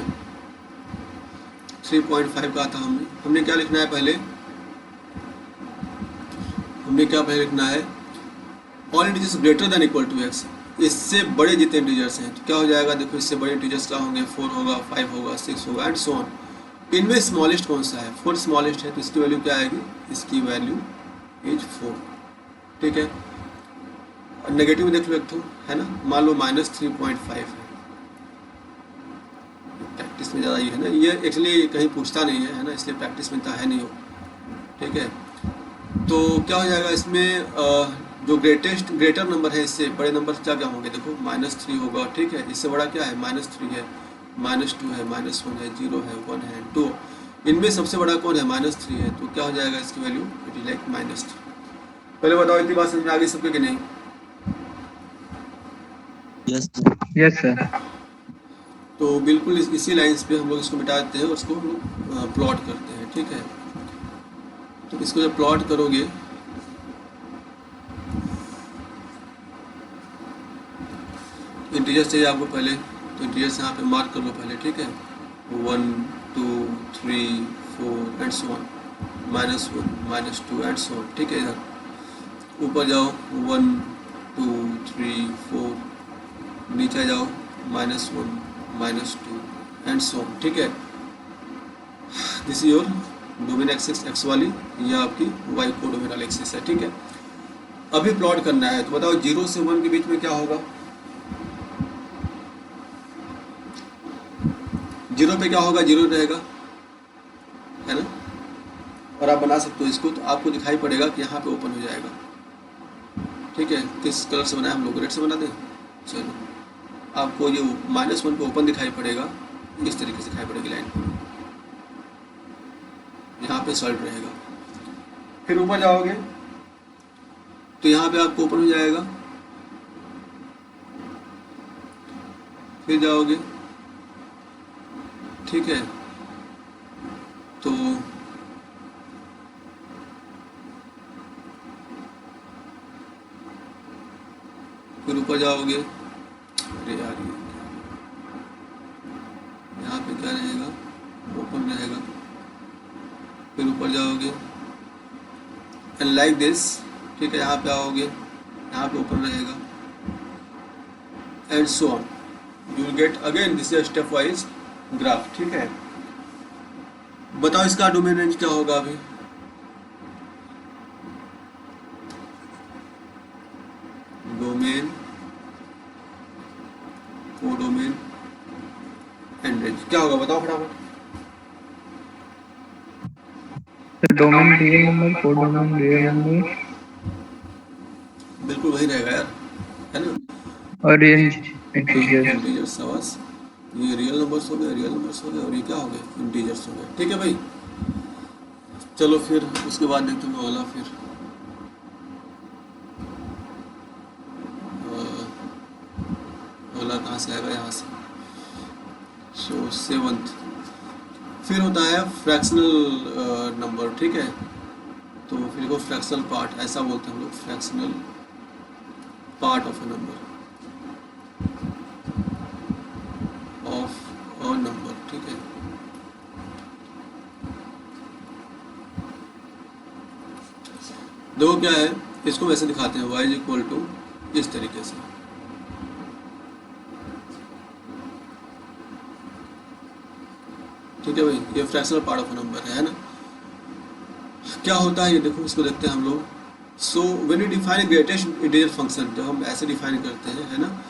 Speaker 1: 3.5 का था, हमने क्या लिखना है पहले, लिखना है all integers greater than equal to x, इससे बड़े जितने इंटीजर्स हैं, तो क्या हो जाएगा, देखो इससे बड़े इंटीजर्स क्या होंगे, 4 होगा, 5 होगा, 6 होगा एंड सो ऑन। इनमें स्मॉलेस्ट कौन सा है, 4 स्मॉलेस्ट है, तो इसकी वैल्यू क्या आएगी, इसकी वैल्यू इज 4, ठीक है। और नेगेटिव देख लो एक तो, है ना, मान लो -3.5 है, प्रैक्टिस में ज़्यादा ये है ना, ये एक्चुअली कहीं पूछता नहीं है ना, इसलिए प्रैक्टिस में इतना है नहीं हो, ठीक है। तो क्या हो जाएगा इसमें, जो ग्रेटर नंबर है, इससे बड़े नंबर क्या क्या होंगे, देखो -3 होगा, ठीक है, इससे बड़ा क्या है, -3 है, -2 है, -1 है, 0 है, 1 है, 2, इनमें सबसे बड़ा कौन है, -3 है, तो क्या हो जाएगा इसकी वैल्यू, इट इज लाइक -3। पहले बताओ इतनी बात समझ में आ गई सबके कि नहीं?
Speaker 2: Yes sir.
Speaker 1: तो बिल्कुल इसी लाइन्स पे हम लोग इसको मिटा देते हैं और उसको प्लॉट करते हैं, ठीक है। तो इसको जब प्लॉट करोगे, इंटीजर्स चाहिए आपको पहले, तो इंटीजर्स यहाँ पे मार्क कर लो पहले, ठीक है, 1 2 3 4 and so on, -1 -2 and so on, ठीक है। इधर ऊपर जाओ 1 2 3 4, नीचे जाओ -1 -2 एंड सो ऑन, ठीक है। This is your domain axis x वाली, यह आपकी y कोडोमेन एक्सिस है, ठीक है। अभी प्लॉट करना है, तो बताओ 0 से 1 के बीच में क्या होगा, 0 पे क्या होगा, 0 रहेगा, है ना। और आप बना सकते हो इसको, तो आपको दिखाई पड़ेगा कि यहाँ पे ओपन हो जाएगा, ठीक है। किस कलर से बनाया हम लोग, रेड से बना दें, चलो, आपको ये -1 पे ओपन दिखाई पड़ेगा, इस तरीके से दिखाई पड़ेगी लाइन, यहाँ पे सॉल्व रहेगा। फिर ऊपर जाओगे तो यहाँ पे आपको ओपन हो जाएगा, फिर जाओगे, ठीक है, तो फिर ऊपर जाओगे, अरे यार यहाँ पे क्या रहेगा, ओपन रहेगा, फिर ऊपर जाओगे एंड लाइक दिस, ठीक है, यहाँ पे आओगे, यहाँ पे ओपन रहेगा and so on, you will gate again, this is step wise graph, ठीक है। बताओ इसका डोमेन रेंज क्या होगा अभी, डोमेन कोडोमेन एंड रेंज क्या होगा, बताओ फटाफट।
Speaker 2: Domain real number, codomain real number,
Speaker 1: बिल्कुल वही रहेगा यार, है ना,
Speaker 2: और रेंज इंटीजर।
Speaker 1: इंटीजर्स, आवाज, ये रियल नंबर्स हो गए, और ये क्या हो गए, इंटीजर्स हो गए, ठीक है भाई। चलो फिर उसके बाद देखते हैं वाला, फिर से आएगा, यहाँ से। सो सेवंथ। फिर होता है फ्रैक्शनल नंबर, ठीक है। तो फिर को फ्रैक्शनल पार्ट ऐसा बोलते हैं हम लोग, fractional part of a number, of a number, ठीक है। दो क्या है, इसको वैसे दिखाते हैं, y इक्वल टू इस तरीके से, ठीक है भाई। ये fractional part of a number है ना। क्या होता है ये देखो, इसको देखते हैं हम लोग। So when you define greatest integer function, जब हम ऐसे डिफाइन करते हैं, है ना,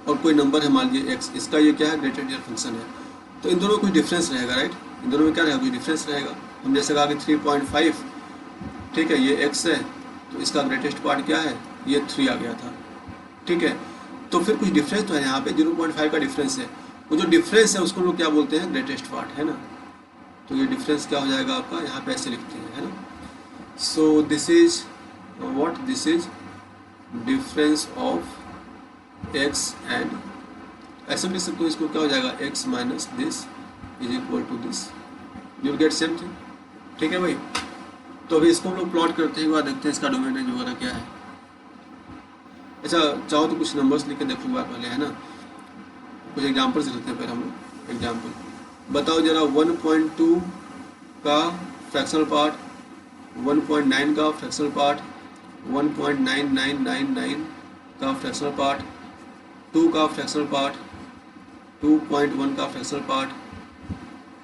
Speaker 1: और कोई नंबर है मान लीजिए x, इसका ये क्या है, ग्रेटेस्ट इंटीजर फंक्शन है, तो इन दोनों में कुछ डिफरेंस रहेगा, राइट। इन दोनों में क्या रहेगा, कुछ डिफरेंस रहेगा। हम जैसे कहा कि 3.5, ठीक है, ये x है, तो इसका ग्रेटेस्ट पार्ट क्या है, ये 3 आ गया था, ठीक है। तो फिर कुछ डिफरेंस तो है यहाँ पे, 0.5 का डिफरेंस है। वो जो डिफरेंस है उसको लोग क्या बोलते हैं, ग्रेटेस्ट पार्ट, है ना। तो ये डिफरेंस क्या हो जाएगा आपका, यहाँ पे ऐसे लिखते हैं, है ना। So this is what, this is difference of x and, ऐसे लिख सकते हो इसको, क्या हो जाएगा, x minus this is equal to this, you will get same thing, ठीक है भाई। तो अभी इसको हम लोग प्लॉट करते हैं, एक बार देखते हैं इसका डोमेन रेंज वगैरह क्या है। अच्छा, चाहो तो कुछ नंबर्स लिख के देखो बार पहले, है ना, कुछ एग्जाम्पल्स लिखते हैं पहले हम लोग। एग्जाम्पल बताओ जरा, 1.2 का फ्रैक्शनल पार्ट, 1.9 का फ्रैक्शनल पार्ट, 1.9999 का फ्रैक्शनल पार्ट, 2 का फ्रैक्शनल पार्ट, 2.1 का फ्रैक्शनल पार्ट,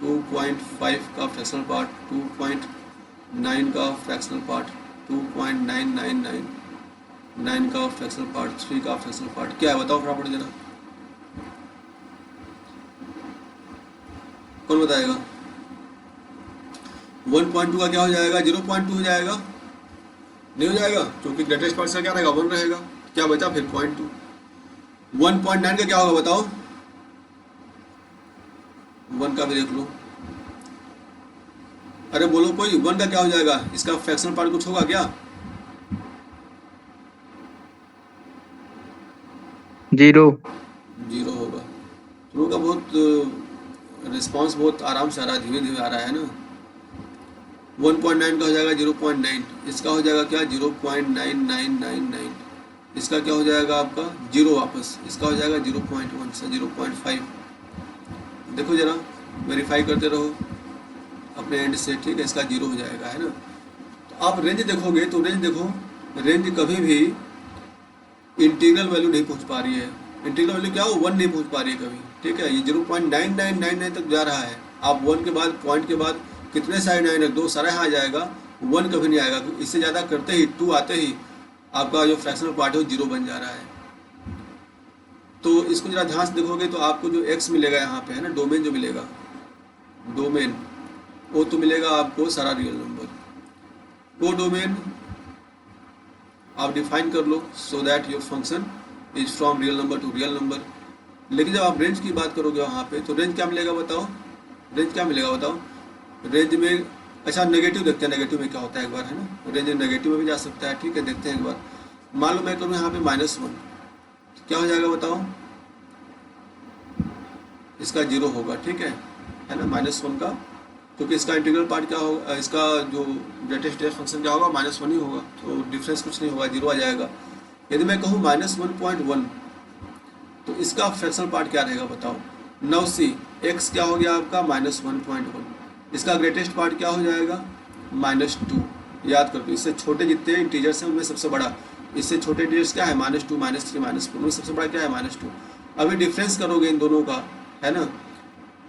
Speaker 1: 2.5 का फ्रैक्शनल पार्ट, 2.9 का फ्रैक्शनल पार्ट, 2.9999 का फ्रैक्शनल पार्ट, 3 का फ्रैक्शनल पार्ट। क्या है बताओ फटाफट जरा, कौन बताएगा। 1.2 का क्या हो जाएगा, 0.2 हो जाएगा, नहीं हो जाएगा, क्योंकि ग्रेटेस्ट पार्ट का क्या रहेगा, 1 रहेगा। क्या बचा फिर 0.2। 1.9 का क्या होगा बताओ, 1 का भी देख लो, अरे बोलो कोई, 1 का क्या हो जाएगा, इसका फ्रैक्शनल पार्ट कुछ होगा क्या,
Speaker 2: 0
Speaker 1: 0 होगा। शुरू का बहुत रिस्पांस बहुत आराम से आ रहा है, धीरे धीरे आ रहा है ना। 1.9 का हो जाएगा 0.9, इसका हो जाएगा क्या, 0.9999, इसका क्या हो जाएगा आपका 0 वापस, इसका हो जाएगा 0.1 से 0.5। देखो जरा, वेरीफाई करते रहो अपने एंड से, ठीक है, इसका 0 हो जाएगा, है ना। तो आप रेंज देखोगे तो रेंज देखो, रेंज कभी भी इंटीग्रल वैल्यू नहीं पहुंच पा रही है। इंटीग्रल वैल्यू क्या हो, 1 नहीं पहुंच पा रही है कभी, ठीक है। ये 0.9999 तक जा रहा है। आप 1 के बाद, पॉइंट के बाद कितने सारे 9 है, 2 सारा यहाँ आ जाएगा, 1 कभी नहीं आएगा। इससे ज़्यादा करते ही, 2 आते ही आपका जो फ्रैक्शनल पार्ट है वो 0 बन जा रहा है। तो इसको जरा ध्यान से देखोगे तो आपको जो x मिलेगा यहाँ पे, है ना, डोमेन जो मिलेगा, डोमेन वो तो मिलेगा आपको सारा रियल नंबर। वो डोमेन आप डिफाइन कर लो, so that your function is from real number to real number. लेकिन जब आप रेंज की बात करोगे वहाँ पे, तो रेंज क्या मिलेगा बताओ, रेंज क्या मिलेगा बताओ। रेंज में, अच्छा नेगेटिव देखते हैं, नेगेटिव में क्या होता है एक बार, है ना। रेंज नेगेटिव में भी जा सकता है, ठीक है, देखते हैं एक बार। मान लो मैं करूँ यहाँ पे -1, क्या हो जाएगा बताओ, इसका 0 होगा, ठीक है ना, -1 का, क्योंकि इसका इंटीग्रल पार्ट क्या होगा, इसका जो ग्रेटेस्ट फंक्शन क्या होगा, -1 ही होगा, तो डिफरेंस कुछ नहीं होगा, 0 आ जाएगा। यदि मैं कहूँ -1.1, तो इसका फ्रैक्शनल पार्ट क्या रहेगा बताओ। नाउ सी, x क्या हो गया आपका -1.1, इसका ग्रेटेस्ट पार्ट क्या हो जाएगा -2। याद करके, इससे छोटे जितने इंटीजर्स हैं उनमें सबसे बड़ा, इससे छोटे इंटीजर्स क्या है, -2, -3, -4, उनमें सबसे बड़ा क्या है -2। अभी डिफरेंस करोगे इन दोनों का, है ना,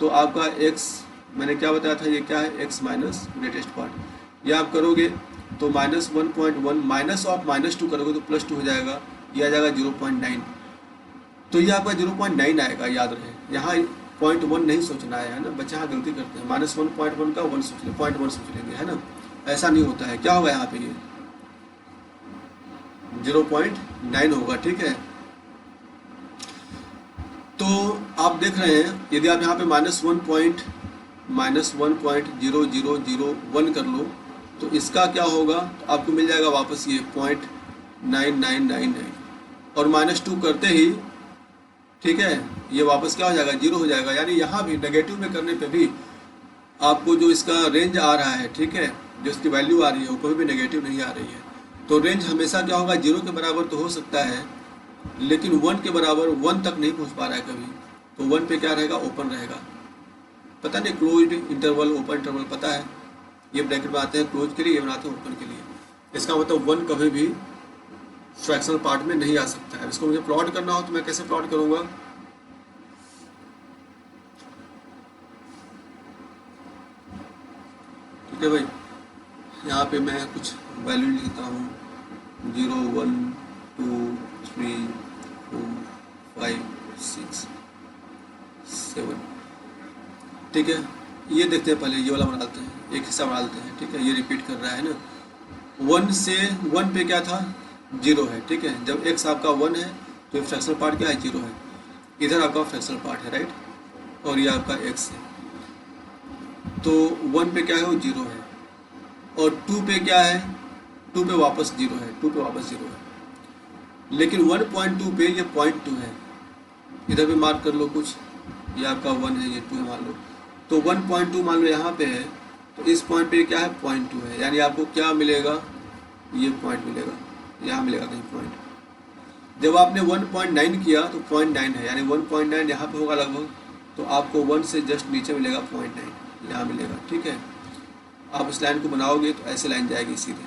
Speaker 1: तो आपका x, मैंने क्या बताया था, ये क्या है, x माइनस ग्रेटेस्ट पार्ट। ये आप करोगे तो -1.1 माइनस ऑफ -2 करोगे तो +2 हो जाएगा, ये आ जाएगा 0.9। तो ये आपका 0.9 आएगा, याद रहे। यहाँ 0.1 नहीं सोचना है ना, बच्चे यहाँ गलती करते हैं, -1.1 का 1 सोच ले, 0.1 सोच लेंगे, है ना। ऐसा नहीं होता है, क्या होगा यहाँ पे, ये 0.9 होगा, ठीक है। तो आप देख रहे हैं, यदि आप यहाँ पे -1.0001 कर लो तो इसका क्या होगा, तो आपको मिल जाएगा वापस ये 0.9999, और -2 करते ही ठीक है, ये वापस क्या हो जाएगा, जीरो हो जाएगा। यानी यहाँ भी नेगेटिव में करने पे भी आपको जो इसका रेंज आ रहा है, ठीक है, जो इसकी वैल्यू आ रही है वो कोई भी नेगेटिव नहीं आ रही है। तो रेंज हमेशा क्या होगा, जीरो के बराबर तो हो सकता है, लेकिन 1 के बराबर 1 तक नहीं पहुँच पा रहा है कभी। तो 1 पे क्या रहेगा, ओपन रहेगा। पता नहीं क्लोज्ड इंटरवल, ओपन इंटरवल पता है, ये ब्रैकेट बनाते हैं क्लोज के लिए, ये बनाते हैं ओपन के लिए। इसका मतलब 1 कभी भी फ्रैक्शनल पार्ट में नहीं आ सकता है। इसको मुझे प्लॉट करना हो तो मैं कैसे प्लॉट करूँगा, ठीक है भाई, यहाँ पे मैं कुछ वैल्यू लिखता हूँ 0 1 2 3 4 5 6 7, ठीक है। ये देखते हैं, पहले ये वाला बना लेते हैं, एक हिस्सा बना लेते हैं, ठीक है। ये रिपीट कर रहा है ना, 1 से 1 पे क्या था, 0 है, ठीक है। जब x आपका 1 है तो ये फ्रैक्शनल पार्ट क्या है, 0 है। इधर आपका फ्रैक्शनल पार्ट है, राइट, और ये आपका x है। तो 1 पे क्या है, वो 0 है, और 2 पे क्या है, 2 पे वापस 0 है, 2 पे वापस 0 है। लेकिन 1.2 पे ये 0.2 है, इधर भी मार्क कर लो कुछ, ये आपका 1 है, ये 2 है मान लो। तो 1.2 मान लो यहाँ पे है, तो इस पॉइंट पे क्या है, 0.2 है। यानी आपको क्या मिलेगा, ये पॉइंट मिलेगा, यहाँ मिलेगा कहीं पॉइंट। जब आपने 1.9 किया तो 0.9 है, यानी 1.9 यहाँ पे होगा लगभग, तो आपको 1 से जस्ट नीचे मिलेगा 0.9, यहाँ मिलेगा, ठीक है। आप इस लाइन को बनाओगे तो ऐसे लाइन जाएगी सीधे,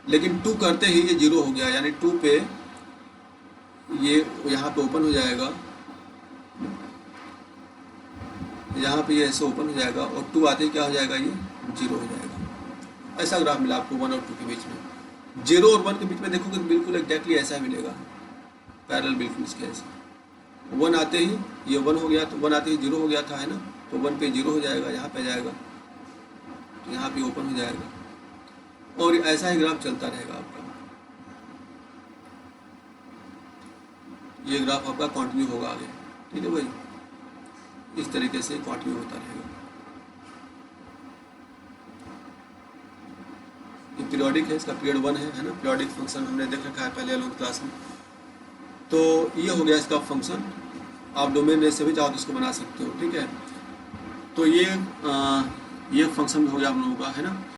Speaker 1: लेकिन 2 करते ही ये 0 हो गया, यानी 2 पे ये यहाँ पे ओपन हो जाएगा, यहाँ पे ये ऐसे ओपन हो जाएगा, और 2 आते ही क्या हो जाएगा, ये 0 हो जाएगा। ऐसा ग्राफ मिला आपको 1 और 2 के बीच में। 0 और 1 के बीच में देखोगे तो बिल्कुल एग्जैक्टली ऐसा मिलेगा, पैरेलल बिल्कुल इसके ऐसे। 1 आते ही ये 1 हो गया, तो 1 आते ही 0 हो गया था, है ना, तो 1 पे 0 हो जाएगा, यहाँ पे जाएगा तो यहाँ पे ओपन हो जाएगा, और ऐसा ही ग्राफ चलता रहेगा आपका। ये ग्राफ आपका कंटिन्यू होगा आगे, ठीक है भाई, इस तरीके से कंटिन्यू होता रहेगा। ये पीरियोडिक है, इसका पीरियड 1 है ना, पीरियोडिक फंक्शन हमने देख रखा है पहले 11th क्लास में। तो ये हो गया इसका फंक्शन, आप डोमेन रेंज से भी चाहो तो इसको बना सकते हो, ठीक है। तो ये फंक्शन हो गया हम लोगों का, है ना।